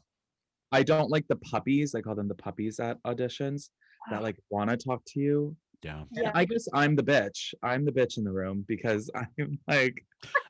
I don't like the puppies. I call them the puppies at auditions that like want to talk to you. Yeah. Yeah. I guess I'm the bitch. I'm the bitch in the room because I'm like,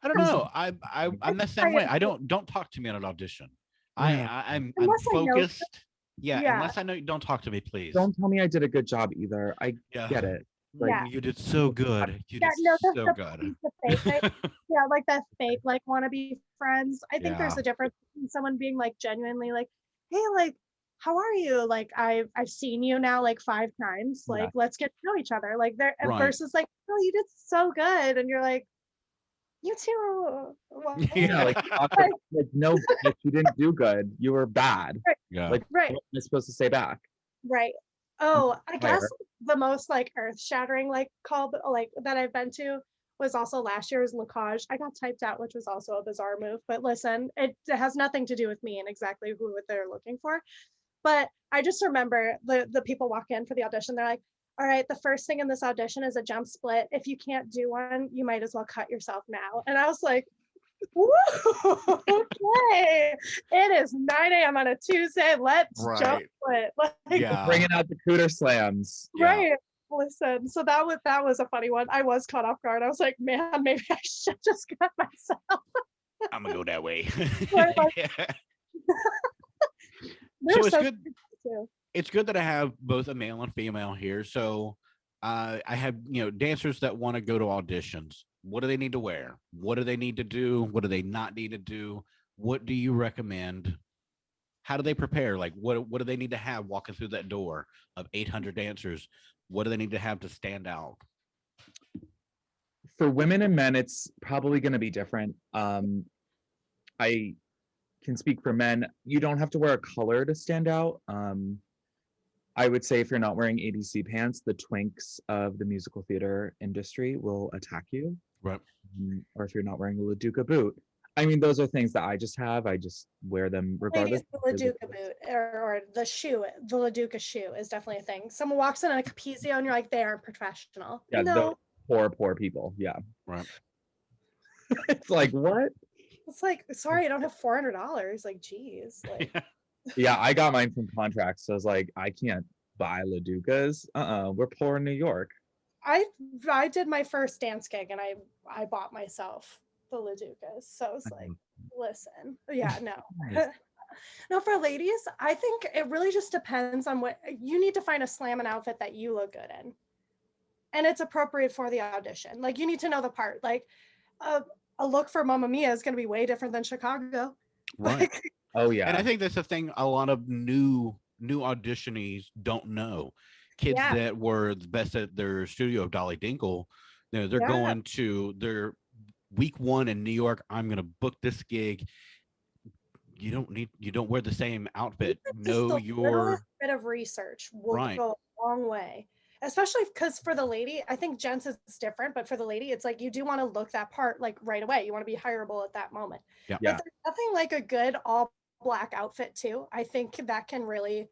I don't know. I'm the same way. I don't talk to me at an audition. Yeah. I'm Unless I know- focused. Yeah, Yeah. unless I know, don't talk to me, please. don't tell me I did a good job either. I Yeah. get it. Yeah. You did so good. You Yeah, did no, so the good. fake, yeah, like that fake, like wanna be friends. I think there's Yeah. a difference between someone being like genuinely like, hey, like, how are you? Like I've seen you now like 5 times. Like, let's get to know each other. Like there Right. versus like, oh, you did so good. And you're like, you too. Well, Yeah, like, no, like, you didn't do good. You were bad. Yeah. Like, right, what am I supposed to say back? right. Oh, I guess Fire. the most like earth-shattering like call like that I've been to was also last year's Lacage. I got typed out, which was also a bizarre move. But listen, it has nothing to do with me and exactly who they're looking for. But I just remember the people walk in for the audition. They're like, all right, the first thing in this audition is a jump split. If you can't do one, you might as well cut yourself now. And I was like, woo, okay. It is 9 a.m. on a Tuesday. Let's jump Right. split. Like, Yeah. Bringing out the cooter slams. Yeah. right. Listen, so that was a funny one. I was caught off guard. I was like, man, maybe I should just cut myself. I'm gonna go that way. Right, like- Yeah. They're So it's good. too. It's good that I have both a male and female here. So I have, dancers that want to go to auditions. What do they need to wear? What do they need to do? What do they not need to do? What do you recommend? How do they prepare? Like, what do they need to have walking through that door of 800 dancers? What do they need to have to stand out? For women and men, it's probably going to be different. I can speak for men. You don't have to wear a color to stand out. I would say if you're not wearing ABC pants, the twinks of the musical theater industry will attack you. Right. Or if you're not wearing a LaDuca boot. I mean, those are things that I just have. I just wear them regardless. Ladies, the LaDuca boot or the shoe, the LaDuca shoe is definitely a thing. Someone walks in a Capizio and you're like, they aren't professional. Yeah, No, poor people. Yeah. Right. It's like, what? it's like, sorry, I don't have $400. Like, geez. Like, Yeah, I got mine from contracts. So I was like, I can't buy LaDucas. We're poor in New York. I did my first dance gig and I bought myself the LaDucas. So it's like, listen, yeah, no. No, for ladies, I think it really just depends on what you need to find a slamming outfit that you look good in. And it's appropriate for the audition. Like you need to know the part. Like a look for Mamma Mia is going to be way different than Chicago. Right. Like, Oh yeah. And I think that's the thing a lot of new auditionees don't know. Kids Yeah. that were the best at their studio of Dolly Dinkle, they're Yeah. going to their week 1 in New York. I'm gonna book this gig. You don't wear the same outfit. just Know the your littlest bit of research will Right. go a long way. Especially because for the lady, I think gents is different, but for the lady, it's like you do want to look that part like right away. You want to be hireable at that moment. Yeah. Yeah. But there's nothing like a good all black outfit too. I think that can really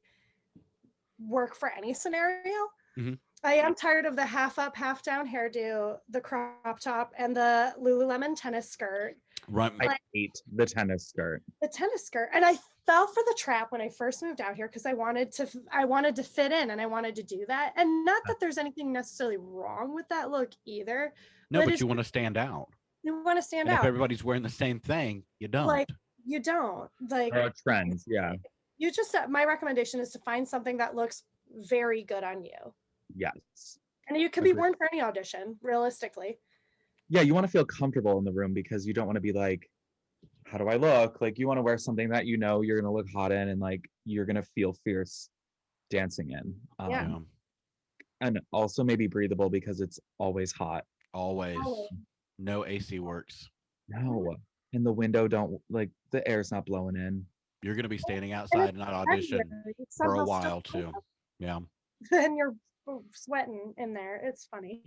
work for any scenario. Mhm. I am tired of the half up, half down hairdo, the crop top, and the Lululemon tennis skirt. Right. I hate the tennis skirt. The tennis skirt, and I fell for the trap when I first moved out here because I wanted to fit in and I wanted to do that. And not that there's anything necessarily wrong with that look either. No, but you want to stand out. You want to stand And out. if everybody's wearing the same thing, you don't. Like you don't. Like There are trends, yeah. You just my recommendation is to find something that looks very good on you. Yes. And you can be worn for any audition, realistically. Yeah, you want to feel comfortable in the room because you don't want to be like, how do I look? Like you want to wear something that you know you're gonna look hot in and like you're gonna feel fierce dancing in. Yeah. And also maybe breathable because it's always hot. Always. No AC works. No. And the window don't like the air's not blowing in. You're gonna be standing outside and not audition for a while too. Yeah. Then you're sweating in there. It's funny.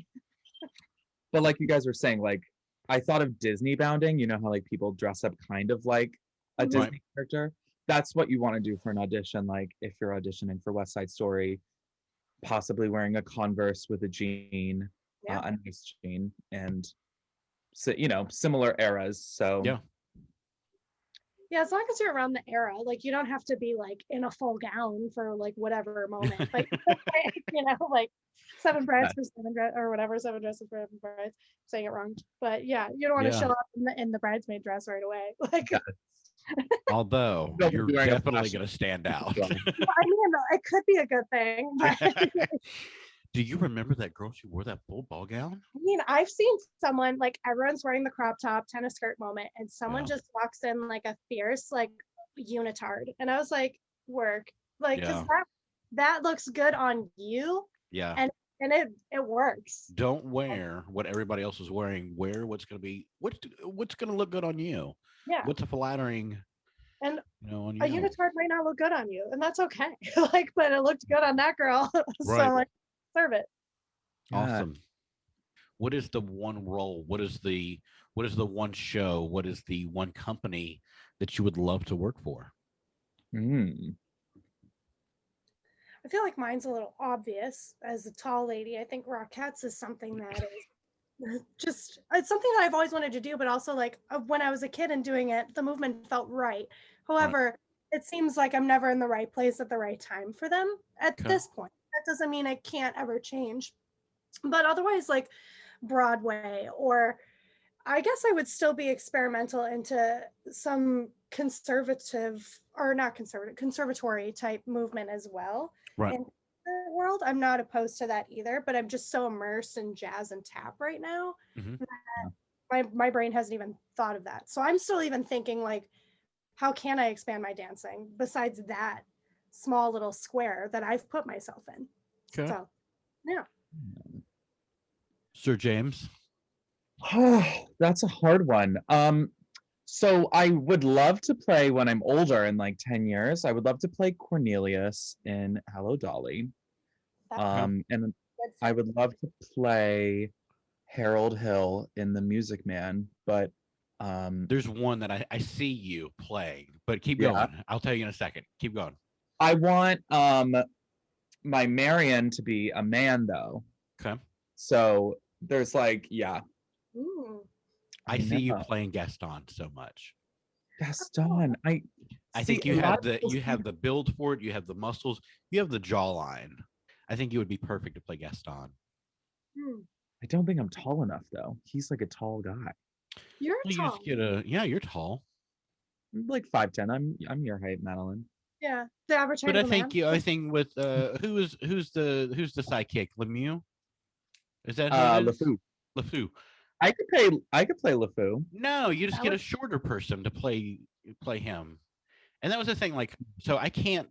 But like you guys were saying, like I thought of Disney bounding. You know how like people dress up kind of like a Disney character. That's what you want to do for an audition. Like if you're auditioning for West Side Story, possibly wearing a Converse with a jean, a nice jean, and so you know similar eras. So yeah, as long as you're around the era, like you don't have to be like in a full gown for like whatever moment. Like you know, like seven brides for seven or whatever, 7 dresses for 7 brides. I'm saying it wrong, but yeah, you don't want to show up in the bridesmaid dress right away. Like, although you're definitely going to stand out. I mean, it could be a good thing. But do you remember that girl? She wore that full ball gown. I mean, I've seen someone like everyone's wearing the crop top tennis skirt moment, and someone just walks in like a fierce like unitard, and I was like, work, like because that looks good on you. Yeah. And it works. Don't wear what everybody else is wearing. Wear what's going to be what's going to look good on you. Yeah. What's a flattering. And on a unitard might not look good on you, and that's okay. Like, but it looked good on that girl, so like, serve it. Awesome. What is the one role? What is the one show? What is the one company that you would love to work for? I feel like mine's a little obvious as a tall lady. I think Rockettes is something that is just, it's something that I've always wanted to do, but also like when I was a kid and doing it, the movement felt right. However, it seems like I'm never in the right place at the right time for them at this point. That doesn't mean it can't ever change. But otherwise, like Broadway, or I guess I would still be experimental into some conservative or not conservative, conservatory type movement as well. Right. In the world, I'm not opposed to that either, but I'm just so immersed in jazz and tap right now that my brain hasn't even thought of that. So I'm still even thinking like, how can I expand my dancing besides that small little square that I've put myself in? Okay. So, yeah. Sir James. Oh, that's a hard one. So I would love to play when I'm older in like 10 years. I would love to play Cornelius in Hello Dolly. And I would love to play Harold Hill in The Music Man, but there's one that I see you playing, but keep going. I'll tell you in a second. Keep going. I want my Marion to be a man though. Okay. So there's like, Ooh. I see you playing Gaston so much. Gaston. I think you have the build for it, you have the muscles, you have the jawline. I think you would be perfect to play Gaston. I don't think I'm tall enough though. He's like a tall guy. You're tall. You're tall. I'm like 5'10". I'm your height, Madelyn. Yeah, the average height. But I think with who's the sidekick? Lemieux? Is that LeFou? LeFou. I could play LeFou. No, you just get a shorter person to play him. And that was the thing, like, so I can't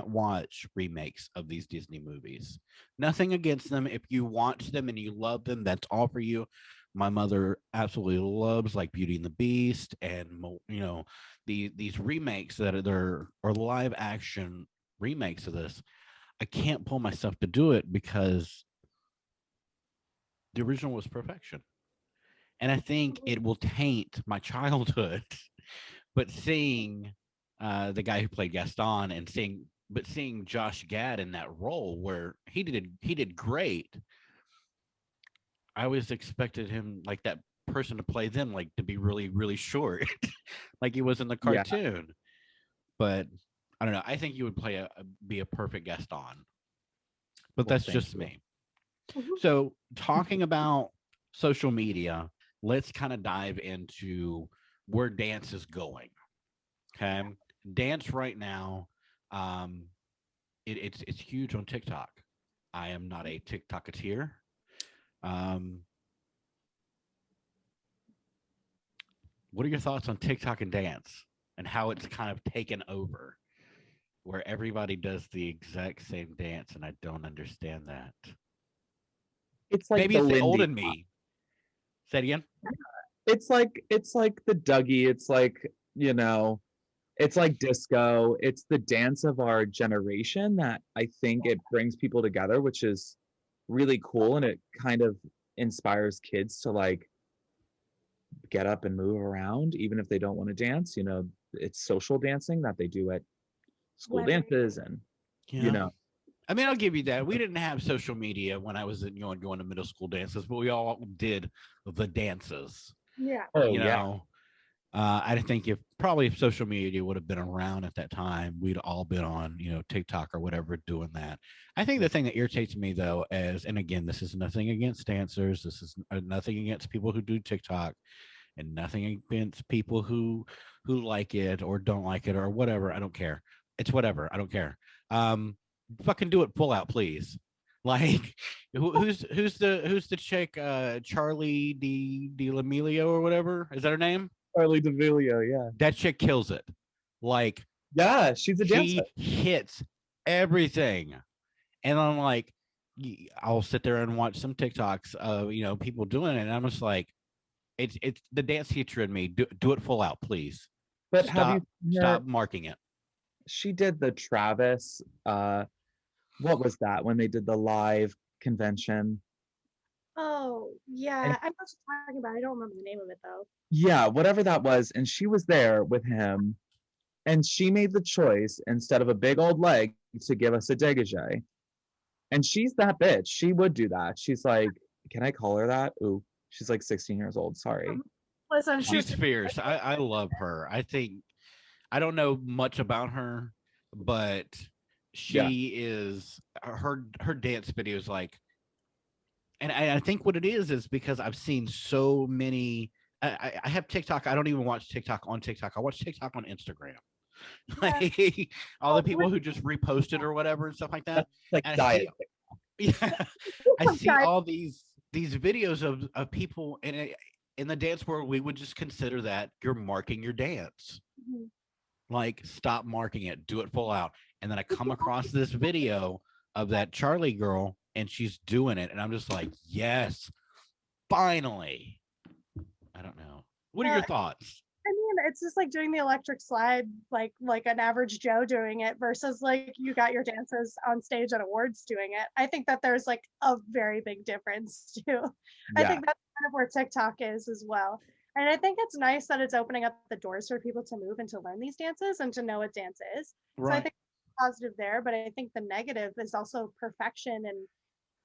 watch remakes of these Disney movies. Nothing against them. If you watch them and you love them, that's all for you. My mother absolutely loves like Beauty and the Beast and, you know, these remakes that are live action remakes of this. I can't pull myself to do it because the original was perfection. And I think it will taint my childhood. But seeing the guy who played Gaston and seeing but seeing Josh Gad in that role where he did great. I always expected him, like, that person to play them, like, to be really really short, like he was in the Yeah. cartoon. But I don't know. I think you would be a perfect guest on. But Well, that's thank just you. me. Mhm. So talking about social media, let's kind of dive into where dance is going. Okay, dance right now, um, it's huge on TikTok. I am not a TikToketeer. Um, what are your thoughts on TikTok and dance and how it's kind of taken over, where everybody does the exact same dance, and I don't understand that. It's like Maybe the it's the old Lindy. in me. Say it again. It's like the Dougie. It's like, you know, it's like disco. It's the dance of our generation that I think it brings people together, which is really cool. And it kind of inspires kids to like get up and move around, even if they don't want to dance. You know, it's social dancing that they do at school Wedding. dances and, you Yeah. know, I mean, I'll give you that. We didn't have social media when I was going to middle school dances, but we all did the dances. Yeah. oh, You yeah. know, I think if social media would have been around at that time, we'd all been on, TikTok or whatever doing that. I think the thing that irritates me though, and again, this is nothing against dancers. This is nothing against people who do TikTok, and nothing against people who like it or don't like it or whatever. I don't care. It's whatever. I don't care. Fucking do it full out, please. Like, who's the chick? Charlie D'Amelio or whatever. Is that her name? Charlie D'Amelio, yeah. That chick kills it. Like, Yeah, she's a dancer. she hits everything, and I'm like, I'll sit there and watch some TikToks of people doing it, and I'm just like, it's the dance teacher in me. Do it full out, please. But have you seen her? Stop marking it. She did the Travis, what was that when they did the live convention? Oh, yeah. And I know what you're talking about. I don't remember the name of it though. yeah, whatever that was. And she was there with him. And she made the choice instead of a big old leg to give us a dégagé. And she's that bitch. She would do that. She's like, can I call her that? Ooh, she's like 16 years old. Sorry. Listen, She's fierce. I love her. I think I don't know much about her, but Yeah. she is her dance videos like, and I think what it is because I've seen so many. I have TikTok. I don't even watch TikTok on TikTok. I watch TikTok on Instagram. Like all the people who just repost it or whatever and stuff like that. Like And diet. yeah, I see all these videos of people in the dance world. We would just consider that you're marking your dance. Mhm. Like, stop marking it, do it full out. And then I come across this video of that Charlie girl, and she's doing it, and I'm just like, yes, finally. I don't know. What are your thoughts? I mean, it's just like doing the electric slide, like an average Joe doing it versus like you got your dancers on stage at awards doing it. I think that there's like a very big difference too. I Yeah. think that's kind of where TikTok is as well. And I think it's nice that it's opening up the doors for people to move and to learn these dances and to know what dance is. So I think positive there, but I think the negative is also perfection and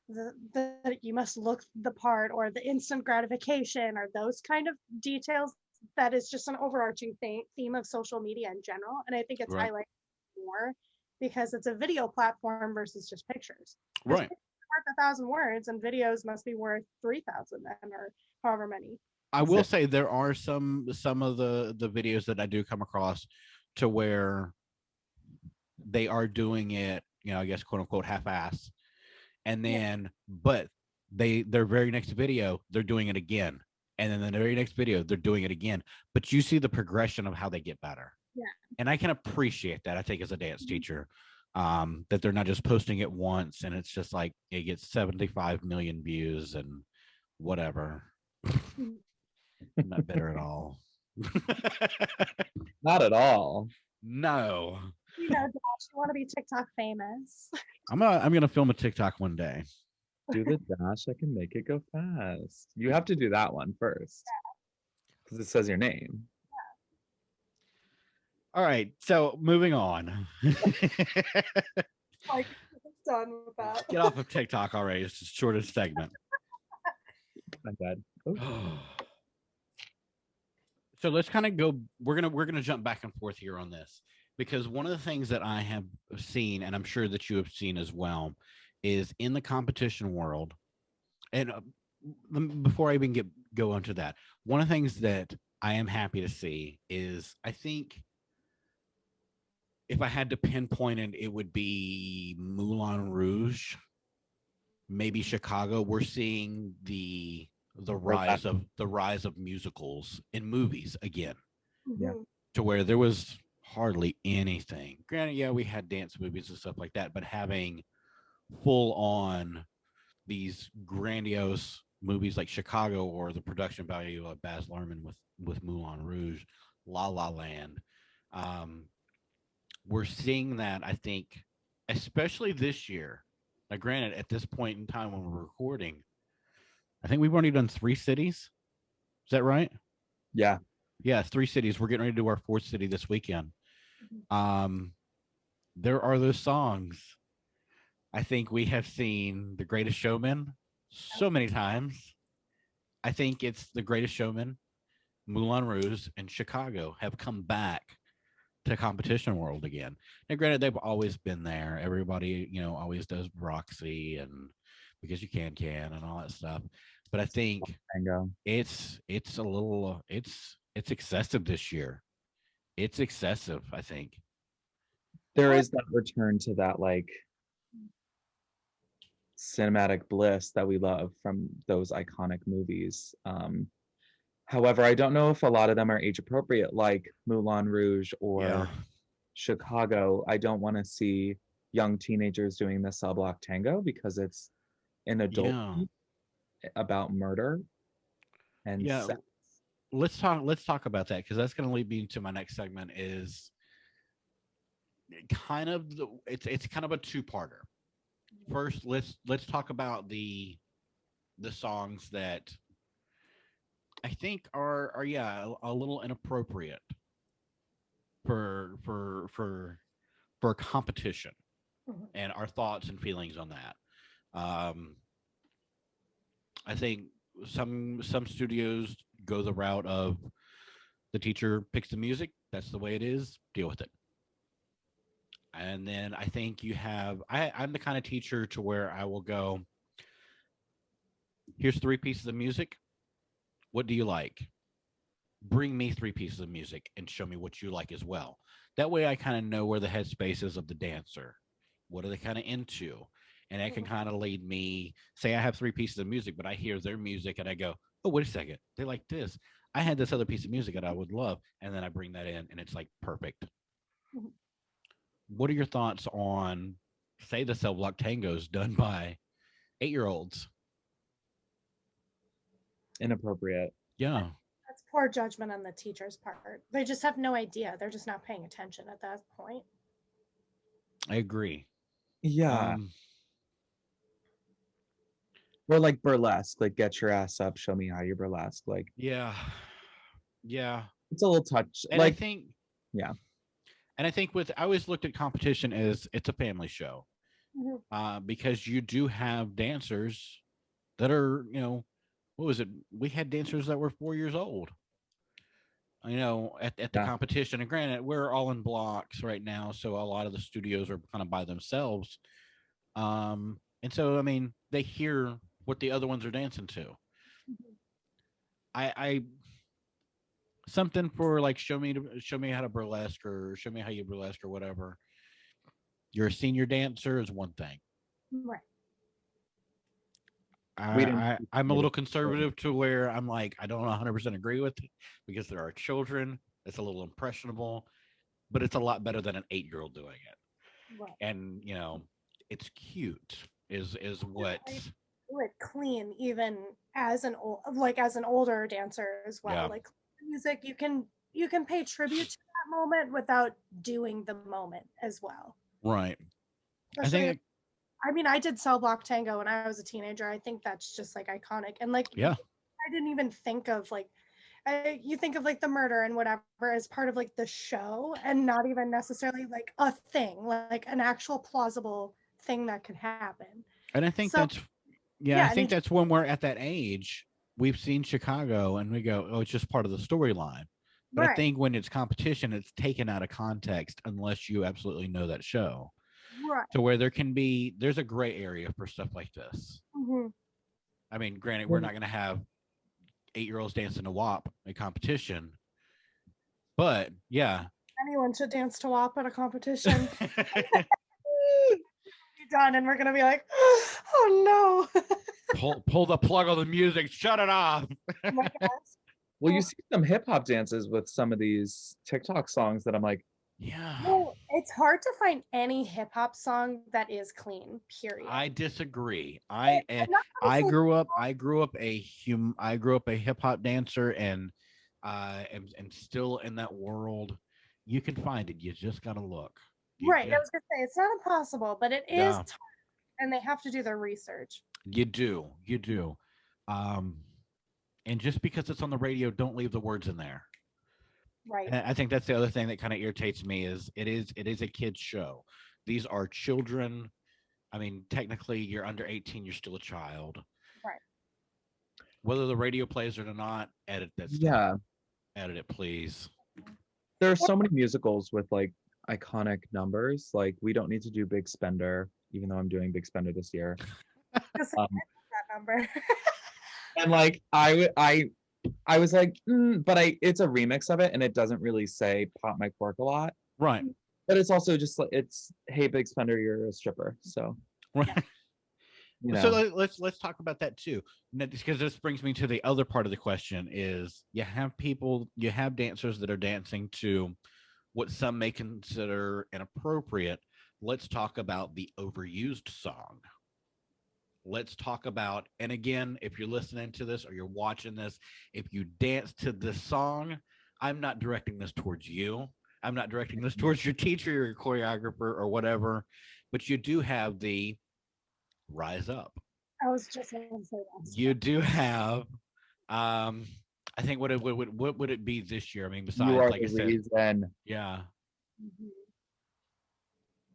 the you must look the part or the instant gratification or those kind of details that is just an overarching theme of social media in general. And I think it's Right. highlighted more because it's a video platform versus just pictures. Right. Pictures are worth 1,000 words and videos must be worth 3,000 then or however many. I will say there are some of the videos that I do come across to where they are doing it, I guess, quote unquote, half-ass. And then, but their very next video, they're doing it again. And then the very next video, they're doing it again. But you see the progression of how they get better. Yeah. And I can appreciate that, I think, as a dance teacher, that they're not just posting it once and it's just like it gets 75 million views and whatever. I'm not bitter at all. Not at all. No. You know, Josh, you want to be TikTok famous. I'm gonna film a TikTok one day. Do the dash. I can make it go fast. You have to do that one first. Because it says your name. All right, so moving on. Like, done with that. Get off of TikTok already. It's the shortest segment. My bad. So let's kind of go. We're gonna jump back and forth here on this because one of the things that I have seen, and I'm sure that you have seen as well, is in the competition world. And before I even go into that, one of the things that I am happy to see is I think if I had to pinpoint it, it would be Moulin Rouge, maybe Chicago. We're seeing the rise of musicals in movies again, Yeah. to where there was hardly anything. Granted, yeah, we had dance movies and stuff like that, but having full on these grandiose movies like Chicago or the production value of Baz Luhrmann with Moulin Rouge, La La Land. We're seeing that, I think, especially this year. Now, granted, at this point in time when we're recording, I think we've only done 3 cities. Is that right? Yeah. Yeah, 3 cities. We're getting ready to do our 4th city this weekend. There are those songs. I think we have seen The Greatest Showman so many times. I think it's The Greatest Showman, Moulin Rouge, and Chicago have come back to competition world again. Now, granted, they've always been there. Everybody, always does Roxy and Because You Can and all that stuff. But I think Tango. it's a little it's excessive this year. It's excessive, I think. There is that return to that like cinematic bliss that we love from those iconic movies. However, I don't know if a lot of them are age appropriate, like Moulin Rouge or Chicago. I don't want to see young teenagers doing the cell block tango because it's an adult about murder and sex. Let's talk about that because that's going to lead me to my next segment. Is kind of it's kind of a 2-parter. First, let's talk about the songs that I think are a little inappropriate for competition, and our thoughts and feelings on that. I think some studios go the route of the teacher picks the music. That's the way it is. Deal with it. And then I think you have I'm the kind of teacher to where I will go, here's 3 pieces of music. What do you like? Bring me 3 pieces of music and show me what you like as well. That way I kind of know where the headspace is of the dancer. What are they kind of into? And that can kind of lead me, say I have 3 pieces of music, but I hear their music and I go, oh, wait a second. They like this. I had this other piece of music that I would love. And then I bring that in and it's like perfect. What are your thoughts on, say, the cell block tangos done by 8-year-olds? Inappropriate. Yeah. That's poor judgment on the teacher's part. They just have no idea. They're just not paying attention at that point. I agree. Yeah. Or like burlesque, like get your ass up, show me how you burlesque. Like yeah. It's a little touch. And like I think And I think I always looked at competition as it's a family show, because you do have dancers that are, what was it? We had dancers that were 4 years old, at the competition. And granted, we're all in blocks right now, so a lot of the studios are kind of by themselves. And so, I mean, they hear what the other ones are dancing to. I something for like show me how to burlesque or show me how you burlesque or whatever. You're a senior dancer is one thing. Right. I'm a little conservative to where I'm like, I don't 100% agree with it because there are children. It's a little impressionable, but it's a lot better than an 8-year-old doing it. Right. And, it's cute is what. Do it clean, even as an older dancer as well. Yeah. Like music, you can pay tribute to that moment without doing the moment as well. Right. Especially, I did cell block tango when I was a teenager. I think that's just like iconic. And like, I didn't even think of like, you think of like the murder and whatever as part of like the show and not even necessarily like a thing, like an actual plausible thing that could happen. And I think So that's, I think that's when we're at that age. We've seen Chicago and we go, oh, it's just part of the storyline. But I right, think when it's competition, it's taken out of context unless you absolutely know that show. right. To where there's a gray area for stuff like this. Hmm. I mean, granted, we're not going to have 8-year-olds dancing to WAP a competition, but yeah. Anyone should dance to WAP at a competition. Be done, and we're gonna be like, oh pull the plug on the music, shut it off. no. Oh my gosh. Well, you see some hip hop dances with some of these TikTok songs that I'm like, Yeah. Well, it's hard to find any hip hop song that is clean. Period. I disagree. I'm not gonna I say- grew up a hip hop dancer and am still in that world. You can find it. You just gotta look. Right. I was gonna say it's not impossible, but it is Yeah. tough, and they have to do their research. You do. And just because it's on the radio, don't leave the words in there. Right. And I think that's the other thing that kind of irritates me is it is a kid's show. These are children. I mean, technically, you're under 18, you're still a child. Right. Whether the radio plays it or not, edit that stuff. yeah. Edit it, please. There are so many musicals with like iconic numbers. Like we don't need to do Big Spender, even though I'm doing Big Spender this year. Just Um, that number. And like I was like, but it's a remix of it, and it doesn't really say "pop my cork" a lot. Right. But it's also just like it's hey Big Spender, you're a stripper. So Right. you know. So let's talk about that too, because this brings me to the other part of the question: is you have dancers that are dancing to what some may consider inappropriate. Let's talk about the overused song. Let's talk about, and again, if you're listening to this or you're watching this, if you dance to this song, I'm not directing this towards you. I'm not directing this towards your teacher or your choreographer or whatever, but you do have the rise up. I was just going to say that. You do have, I think what would it be this year? I mean, besides, You are like I the said, reason. yeah. Mhm.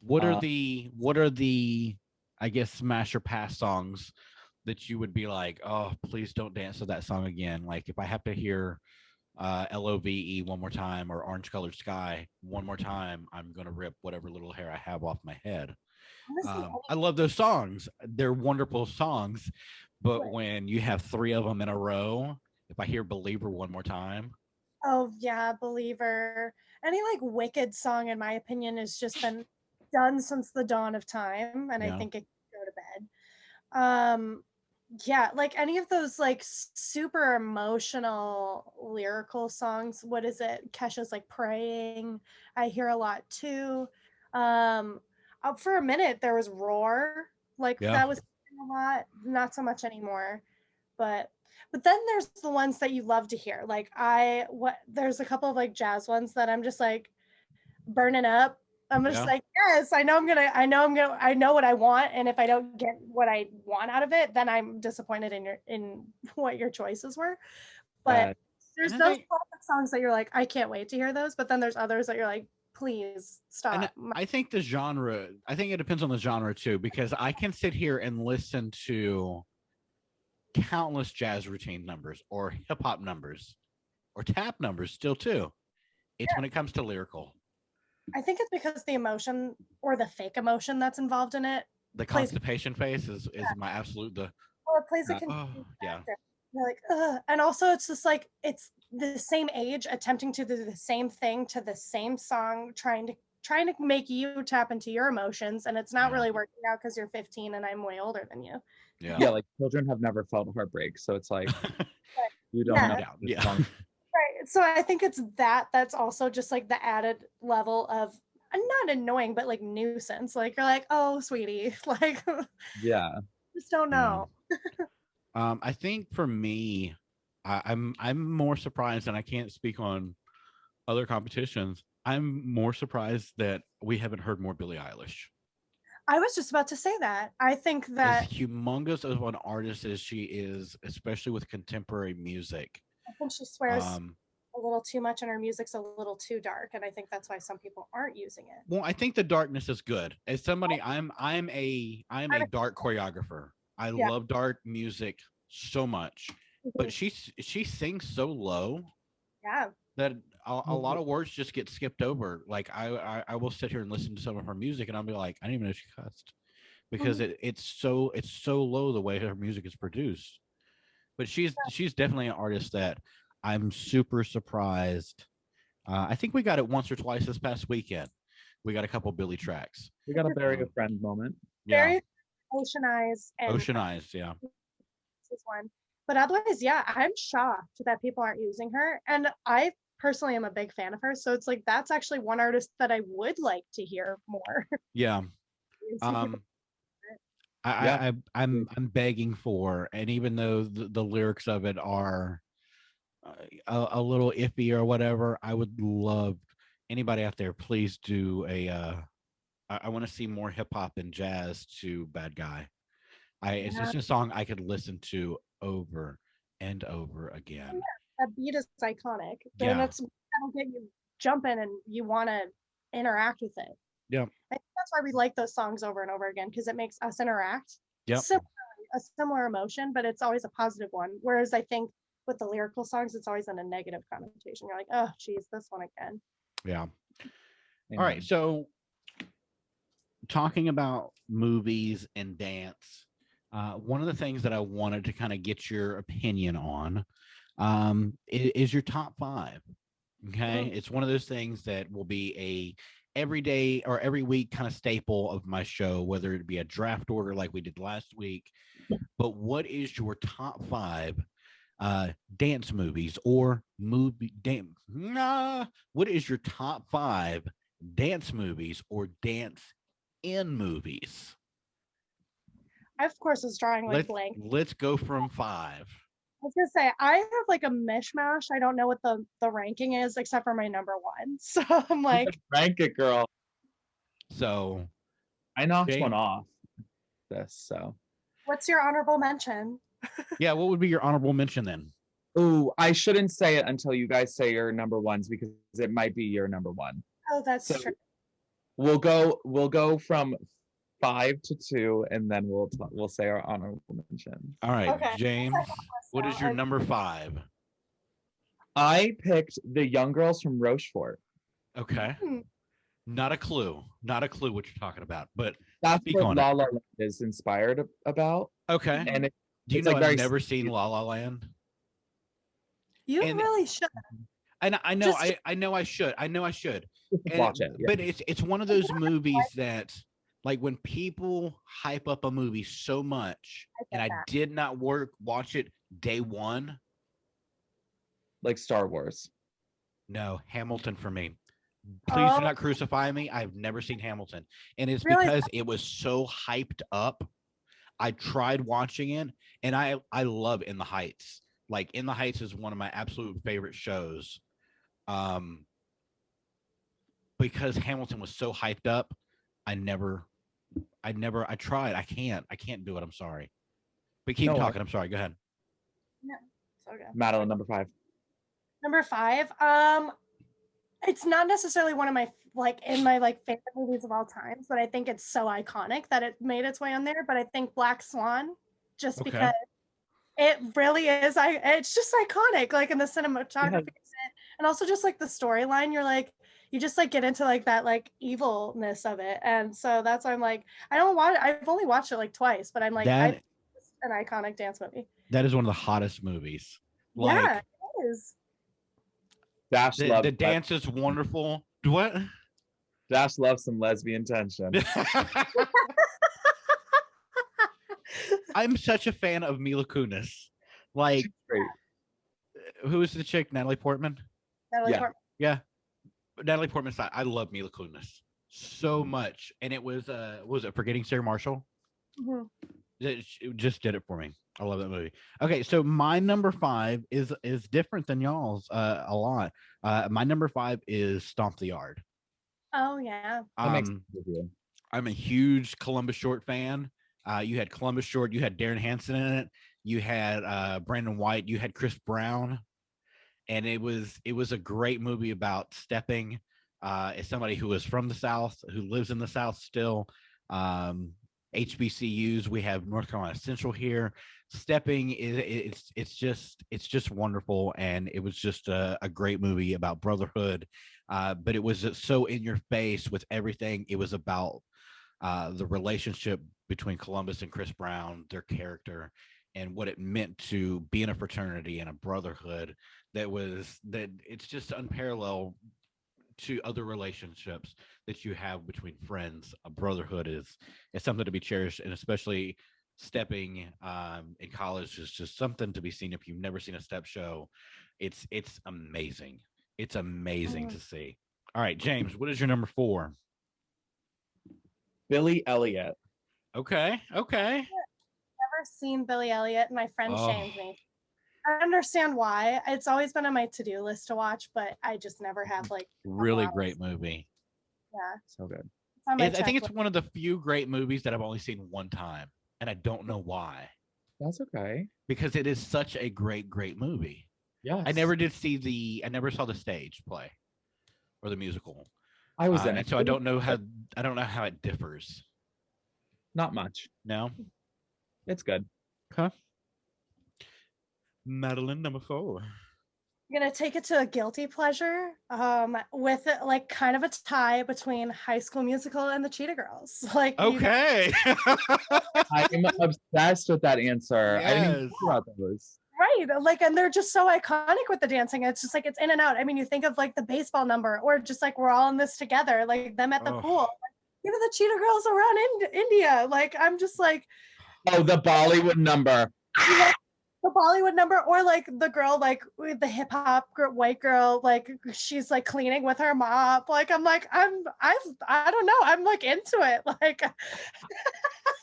What are the I guess smash or pass songs that you would be like, oh, please don't dance to that song again? Like if I have to hear LOVE one more time or Orange Colored Sky one more time, I'm gonna rip whatever little hair I have off my head. Honestly, I love those songs. They're wonderful songs, but Right. when you have 3 of them in a row, if I hear Believer one more time, oh yeah, Believer. Any like Wicked song, in my opinion, has just been done since the dawn of time, and I Yeah. think it can go to bed. Yeah, like any of those like super emotional lyrical songs. What is it? Kesha's like Praying. I hear a lot too. For a minute there was Roar. Like Yeah. that was a lot. Not so much anymore. But then there's the ones that you love to hear. Like there's a couple of like jazz ones that I'm just like burning up. I'm just Yeah. like, yes, I know what I want. And if I don't get what I want out of it, then I'm disappointed in what your choices were. But there's And I those think- classic songs that you're like, I can't wait to hear those. But then there's others that you're like, please stop. And I think the genre, I think it depends on the genre too, because I can sit here and listen to countless jazz routine numbers or hip hop numbers or tap numbers still too. It's when it comes to lyrical, I think it's because the emotion or the fake emotion that's involved in it. the Plays- constipation face is my absolute Well, it plays a oh, confusing yeah. factor. You're like, ugh. And also it's just like it's the same age attempting to do the same thing to the same song, trying to make you tap into your emotions, and it's not Yeah. really working out because you're 15 and I'm way older than you. Yeah, like children have never felt heartbreak, so it's like you don't Yeah. know. Yeah, this yeah. song. Right. So I think it's that's also just like the added level of not annoying, but like nuisance. Like you're like, oh sweetie, like Yeah. just don't know. I think for me, I'm more surprised, and I can't speak on other competitions. I'm more surprised that we haven't heard more Billie Eilish. I was just about to say that. I think that As humongous of an artist as she is, especially with contemporary music, I think she swears Um, a little too much and her music's a little too dark. And I think that's why some people aren't using it. well, I think the darkness is good. As somebody, I'm a dark choreographer. I Yeah. love dark music so much, but she sings so low Yeah. that a lot of words just get skipped over. Like I will sit here and listen to some of her music, and I'll be like, I didn't even know she cussed because it's so low the way her music is produced. But she's definitely an artist that I'm super surprised. I think we got it once or twice this past weekend. We got a couple Billy tracks. We got a bury a friend moment. Yeah, Very Ocean Eyes and Ocean Eyes. Yeah, this is one. But otherwise, yeah, I'm shocked that people aren't using her. And I personally am a big fan of her. So it's like that's actually one artist that I would like to hear more. yeah. I'm begging for, and even though the lyrics of it are a little iffy or whatever, I would love anybody out there. Please do I want to see more hip hop and jazz to Bad Guy. It's just a song I could listen to over and over again. That beat is iconic. Yeah. And that'll get you jumping and you want to interact with it. Yeah. I think that's why we like those songs over and over again, because it makes us interact. Yep. A similar emotion, but it's always a positive one. Whereas I think with the lyrical songs, it's always in a negative connotation. You're like, oh, geez, this one again. Yeah. All right. So talking about movies and dance, one of the things that I wanted to kind of get your opinion on is your top 5. Okay. It's one of those things that will be a every day or every week kind of staple of my show, whether it be a draft order like we did last week. But what is your top 5 dance movies or what is your top 5 dance movies or dance in movies? I, of course, was drawing like blank. Let's go from 5. I was gonna say I have like a mishmash. I don't know what the ranking is except for my number 1. So I'm like, rank it, girl. So I knocked one off. So what's your honorable mention? Yeah, what would be your honorable mention then? Ooh, I shouldn't say it until you guys say your number 1s because it might be your number 1. Oh, that's true. We'll go from 5 to 2, and then we'll say our honorable mention. All right, okay. James, what is your number 5? I picked the young girls from Rochefort. Okay. Not a clue. Not a clue what you're talking about, but that's what La La Land is inspired about. Okay. And do you know I've never seen La La Land? You really should. And I know I know I should. I know I should. Watch it. Yeah. But it's one of those movies that, like, when people hype up a movie so much, and I did not watch it day one. Like Star Wars. No, Hamilton for me. Please do not crucify me. I've never seen Hamilton. And it's because it was so hyped up. I tried watching it, and I love In the Heights. Like, In the Heights is one of my absolute favorite shows. Because Hamilton was so hyped up, I tried. I can't do it. I'm sorry. But keep talking. I'm sorry. Go ahead. No, it's okay. Madelyn, number 5. Number 5. It's not necessarily one of my favorite movies of all times, but I think it's so iconic that it made its way on there. But I think Black Swan, just because it really is. It's just iconic, like in the cinematography, and also just like the storyline. You're like, you just like get into like that like evilness of it, and so that's why I'm like, I've only watched it like twice, but I'm like, it's an iconic dance movie. That is one of the hottest movies. Yeah, it is. Dash loves the dance is wonderful. What? Dash loves some lesbian tension. I'm such a fan of Mila Kunis. Like, who is the chick? Natalie Portman? Portman. Yeah. Natalie Portman's side. I love Mila Kunis so much. And it was it Forgetting Sarah Marshall? Mm-hmm. It just did it for me. I love that movie. Okay, so my number 5 is different than y'all's a lot. My number 5 is Stomp the Yard. Oh yeah. I'm a huge Columbus Short fan. You had Columbus Short, you had Darren Hanson in it, you had Brandon White, you had Chris Brown. and it was a great movie about stepping. As somebody who is from the South, who lives in the South still, HBCUs, we have North Carolina Central here. Stepping it's just wonderful, and it was just a great movie about brotherhood. But it was so in your face with everything. It was about the relationship between Columbus and Chris Brown, their character, and what it meant to be in a fraternity and a brotherhood that it's just unparalleled to other relationships that you have between friends. A brotherhood is something to be cherished, and especially stepping in college is just something to be seen. If you've never seen a step show, it's amazing. It's amazing to see. All right, James, what is your number 4? Billy Elliot. Okay. Never seen Billy Elliot, and my friend Oh. shamed me. I understand why. It's always been on my to-do list to watch, but I just never have like Really great movie. Yeah. So good. It's on my I think it's checklist. one of the few great movies that I've only seen one time, and I don't know why. That's okay. Because it is such a great movie. Yes. I never saw the stage play or the musical. I was in and it. so I don't know how it differs. Not much. No? It's good. Okay. Madelyn, number 4. I'm gonna take it to a guilty pleasure, with it, like kind of a tie between High School Musical and the Cheetah Girls. Like, Okay. I'm obsessed with that answer. I didn't even Yes. think about those. right, like, and they're just so iconic with the dancing. It's just like it's in and out. I mean, you think of like the baseball number, or just like we're all in this together, like them at the Oh. pool. Like, even the Cheetah Girls around in India. Like, I'm just like, Oh, the Bollywood number. you know, the Bollywood number, or like the girl, like with the hip hop white girl, like she's like cleaning with her mop. Like, I'm like, I don't know. I'm like into it. Like,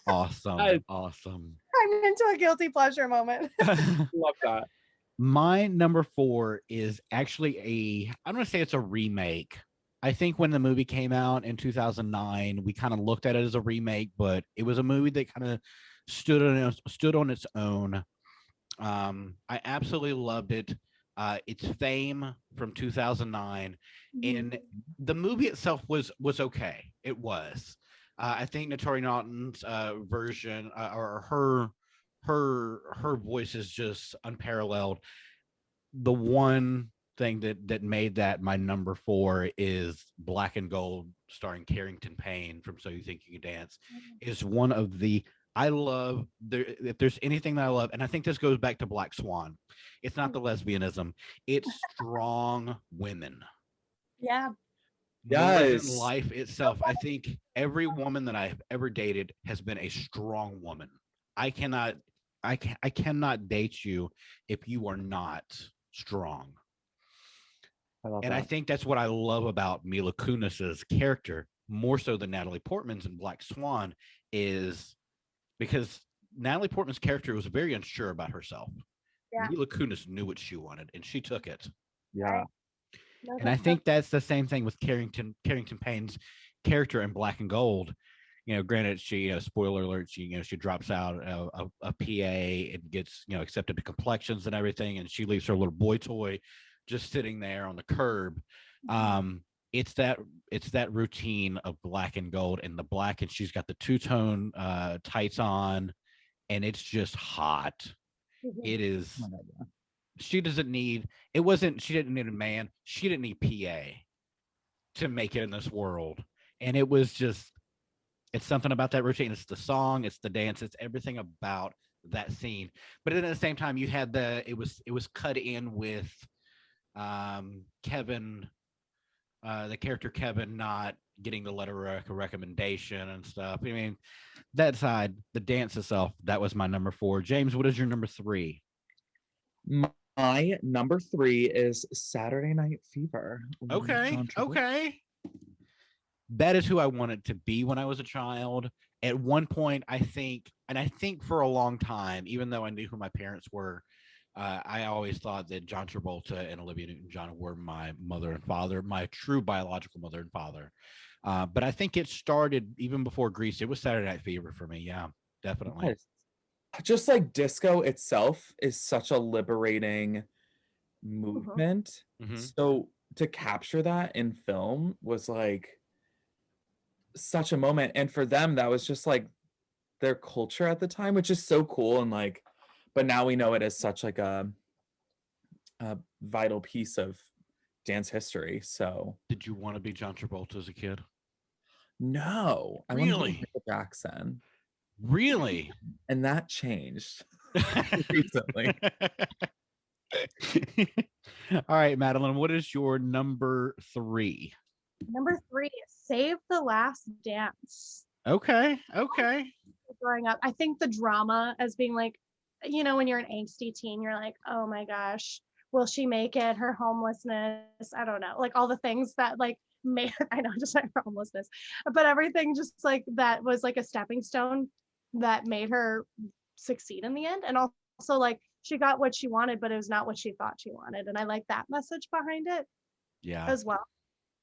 Awesome. Yes. Awesome. I'm into a guilty pleasure moment. Love that. My number 4 is actually I'm going to say it's a remake. I think when the movie came out in 2009, we kind of looked at it as a remake, but it was a movie that kind of stood on its own. I absolutely loved it. It's Fame from 2009, and the movie itself was okay. It was. I think Naturi Naughton's version or her voice is just unparalleled. The one thing that made that my number 4 is Black and Gold, starring Carrington Payne from So You Think You Can Dance. Is one of the I love if there's anything that I love, and I think this goes back to Black Swan. It's not the lesbianism; it's strong women. Yeah. More than Yes. life itself. I think every woman that I've ever dated has been a strong woman. I cannot date you if you are not strong. I love And I that. think that's what I love about Mila Kunis's character, more so than Natalie Portman's in Black Swan, is because Natalie Portman's character was very unsure about herself. Yeah. Mila Kunis knew what she wanted, and she took it. Yeah. And I think that's the same thing with Carrington Payne's character in Black and Gold. You know, granted, she spoiler alert, she drops out of a PA and gets accepted to complexions and everything, and she leaves her little boy toy just sitting there on the curb. It's that routine of Black and Gold, and the black, and she's got the two-tone tights on, and it's just hot. It is. Oh my God, yeah. She didn't need a man. She didn't need PA to make it in this world. And it was just, it's something about that routine. It's the song, it's the dance, it's everything about that scene. But then at the same time, you had it was cut in with Kevin, the character Kevin not getting the letter of recommendation and stuff. I mean, that side, the dance itself, that was my number 4. James, what is your number 3? My number 3 is Saturday Night Fever. Okay. That is who I wanted to be when I was a child. At one point, I think for a long time, even though I knew who my parents were, I always thought that John Travolta and Olivia Newton-John were my mother and father, my true biological mother and father. But I think it started even before Grease. It was Saturday Night Fever for me. Yeah, definitely. Yes. Just like disco itself is such a liberating movement. Mhm. So to capture that in film was like such a moment. And for them, that was just like their culture at the time, which is so cool. And like, but now we know it as such like a vital piece of dance history. So Did you want to be John Travolta as a kid? no, I wanted to be Really? Michael Jackson. Really? And that changed recently. All right, Madelyn, what is your number 3? Number 3, Save the Last Dance. Okay. Growing up, I think the drama as being like, when you're an angsty teen, you're like, oh my gosh, will she make it? Her homelessness, I don't know, like all the things that like made, I know, just like her homelessness, but everything just like that was like a stepping stone that made her succeed in the end. And also like she got what she wanted, but it was not what she thought she wanted. And I like that message behind it Yeah. as well.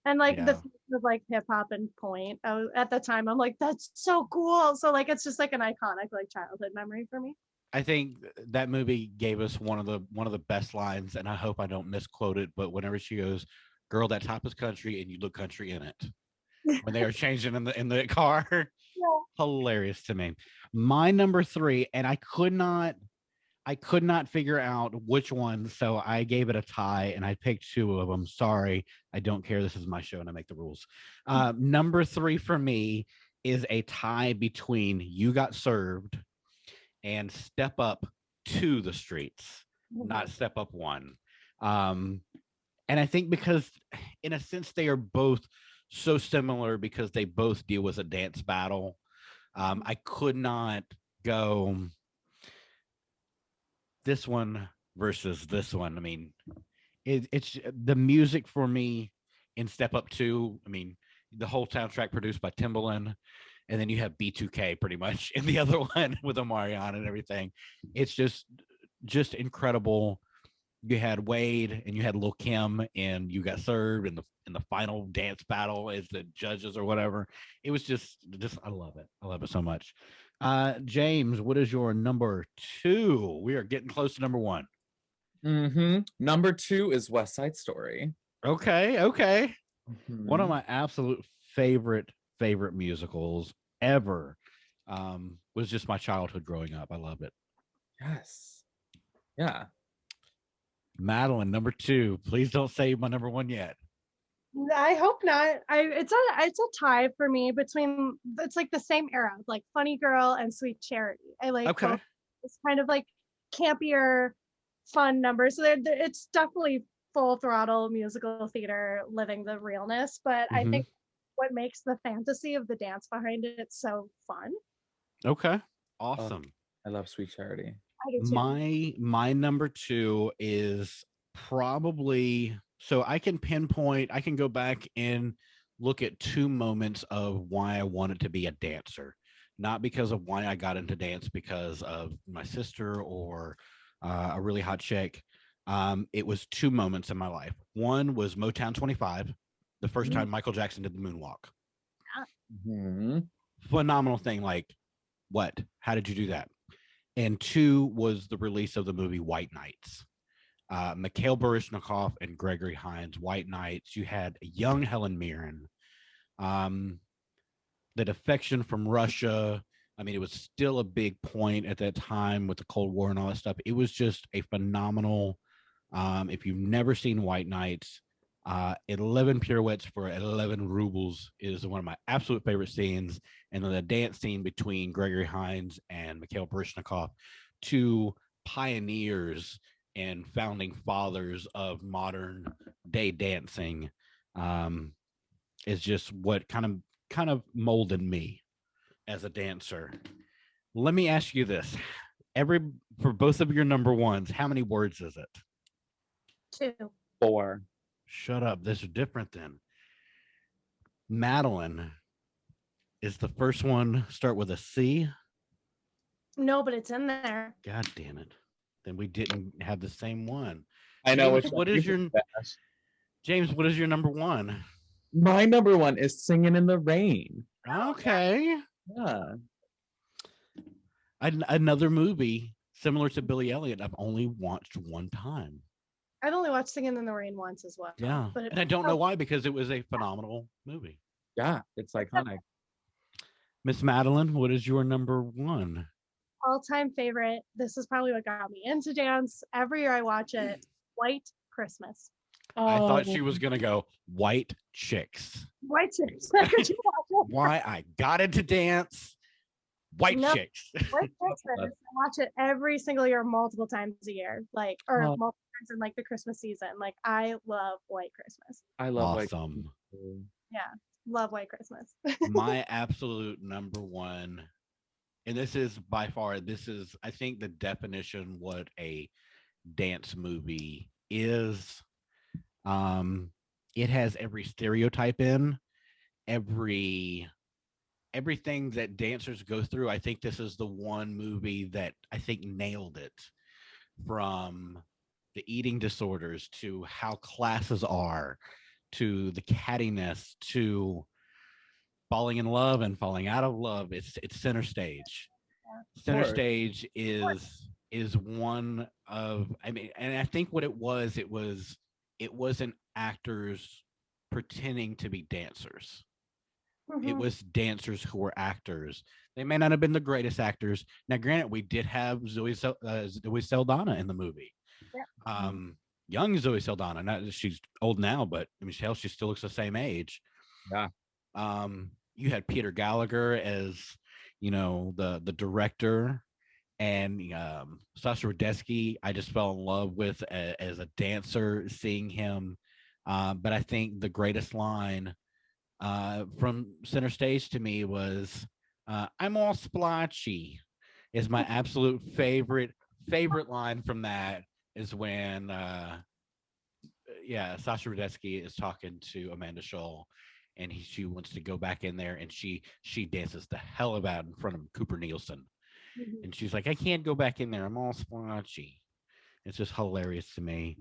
And like Yeah. the future of like hip hop and point, at the time, I'm like, that's so cool. So like, it's just like an iconic like childhood memory for me. I think that movie gave us one of the best lines, and I hope I don't misquote it, but whenever she goes, "Girl, that top is country, and you look country in it," when they are changing in the car, Yeah. hilarious to me. My number 3, and I could not figure out which one, so I gave it a tie, and I picked 2 of them. Sorry, I don't care. This is my show, and I make the rules. Number 3 for me is a tie between "You Got Served" and "Step Up to the Streets," not "Step Up One." And I think because, in a sense, they are both so similar because they both deal with a dance battle. I could not go this one versus this one. I mean, it's the music for me in "Step Up 2." I mean, the whole soundtrack produced by Timbaland. And then you have B2K pretty much in the other one with Omarion and everything. It's just incredible. You had Wade and you had Lil Kim, and You Got Served in the final dance battle as the judges or whatever. It was just I love it. I love it so much. James, what is your number 2? We are getting close to number 1. Number 2 is West Side Story. Okay. One of Mhm. my absolute favorite musicals ever. Was just my childhood growing up. I love it. Yes. Yeah. Madelyn, number 2. Please don't say my number 1 yet. I hope not. It's a tie for me between, it's like the same era, like Funny Girl and Sweet Charity. I like Okay. both. It's kind of like campier, fun numbers. So it's definitely full throttle musical theater, living the realness. But I think what makes the fantasy of the dance behind it so fun. Okay. Awesome. I love Sweet Charity. I do too. My number 2 is probably, so I can pinpoint, I can go back and look at 2 moments of why I wanted to be a dancer. Not because of why I got into dance because of my sister or a really hot chick. It was 2 moments in my life. One was Motown 25, the first time Michael Jackson did the moonwalk. Phenomenal thing. Like, what? How did you do that? And 2 was the release of the movie White Nights. Mikhail Baryshnikov and Gregory Hines, White Nights. You had a young Helen Mirren. The defection from Russia. I mean, it was still a big point at that time with the Cold War and all that stuff. It was just a phenomenal. If you've never seen White Nights, 11 pirouettes for 11 rubles is one of my absolute favorite scenes. And then the dance scene between Gregory Hines and Mikhail Baryshnikov, 2 pioneers and founding fathers of modern day dancing, is just what kind of molded me as a dancer. Let me ask you this. For both of your number 1s, how many words is it? 2. 4. Shut up. This is different then. Madelyn, is the first one start with a C? No, but it's in there. God damn it. Then we didn't have the same one. I know. James, what is your number 1? My number 1 is Singing in the Rain. Okay. Yeah. Another movie similar to Billy Elliot I've only watched one time. I've only watched Singing in the Rain once as well. Yeah. But And I don't know why, because it was a phenomenal movie. Yeah, it's iconic. Miss Madelyn, what is your number one? all-time favorite. This is probably what got me into dance. Every year I watch it. White Christmas. I thought she was going to go White Chicks. White Chicks. Could you watch it? Why I got into dance. White Nope. Chicks. White Christmas. I watch it every single year, multiple times a year, multiple times in like the Christmas season. Like I love White Christmas. I love Awesome. Yeah, love White Christmas. My absolute number one, and this is by far, I think the definition what a dance movie is. It has every stereotype in, everything that dancers go through. I think this is the one movie that I think nailed it, from the eating disorders to how classes are, to the cattiness, to falling in love and falling out of love. It's center stage. Center stage is one of, I mean, and I think what it wasn't actors pretending to be dancers. It was dancers who were actors. They may not have been the greatest actors. Now, granted, we did have Zoe Saldana in the movie. Yeah. Young Zoe Saldana. Not that she's old now, but I mean, she still looks the same age. Yeah. You had Peter Gallagher as, the director, and Sasha Radetsky. I just fell in love with as a dancer, seeing him. But I think the greatest line from center stage to me was "I'm all splotchy." Is my absolute favorite line from that. Is when Sasha Radetsky is talking to Amanda Schull, and she wants to go back in there, and she dances the hell out in front of Cooper Nielsen. And she's like, I can't go back in there. I'm all splotchy. It's just hilarious to me.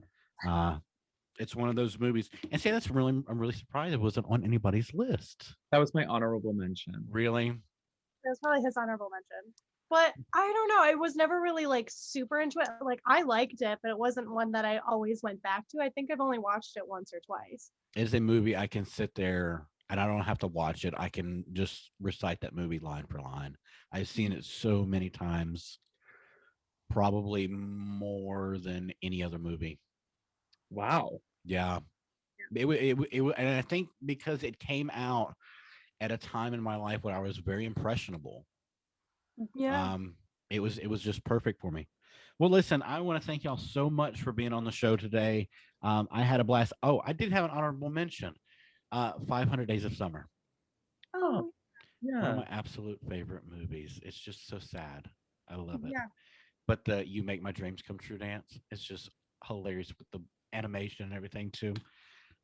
It's one of those movies. And say I'm really surprised it wasn't on anybody's list. That was my honorable mention. Really? It was probably his honorable mention. But I don't know. I was never really like super into it. Like I liked it, but it wasn't one that I always went back to. I think I've only watched it once or twice. It's a movie I can sit there and I don't have to watch it. I can just recite that movie line for line. I've seen it so many times, probably more than any other movie. Wow. Yeah. And I think because it came out at a time in my life when I was very impressionable. Yeah. It was just perfect for me. Well, listen, I want to thank y'all so much for being on the show today. I had a blast. Oh, I did have an honorable mention. 500 Days of Summer. Oh, yeah. One of my absolute favorite movies. It's just so sad. I love it. Yeah. But the You Make My Dreams Come True dance, it's just hilarious with the animation and everything too.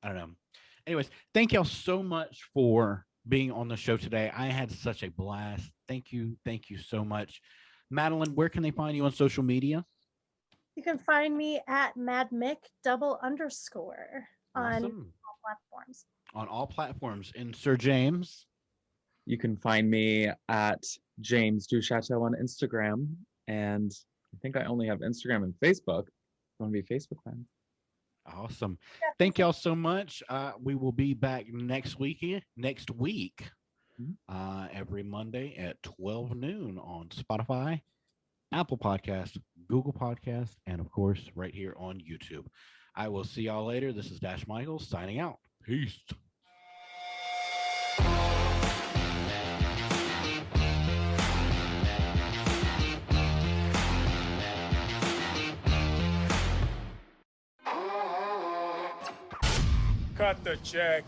I don't know. Anyways, thank y'all so much for being on the show today. I had such a blast. Thank you so much. Madelyn, where can they find you on social media? You can find me at madmick__ on Awesome. all platforms. On all platforms. And Sir James? You can find me at James Du Chateau on Instagram. And I think I only have Instagram and Facebook. Want to be Facebook friends? Awesome. Thank y'all so much. We will be back next week, every Monday at 12 noon on Spotify, Apple Podcasts, Google Podcasts, and of course, right here on YouTube. I will see y'all later. This is Dash Michael signing out. Peace. Cut the check.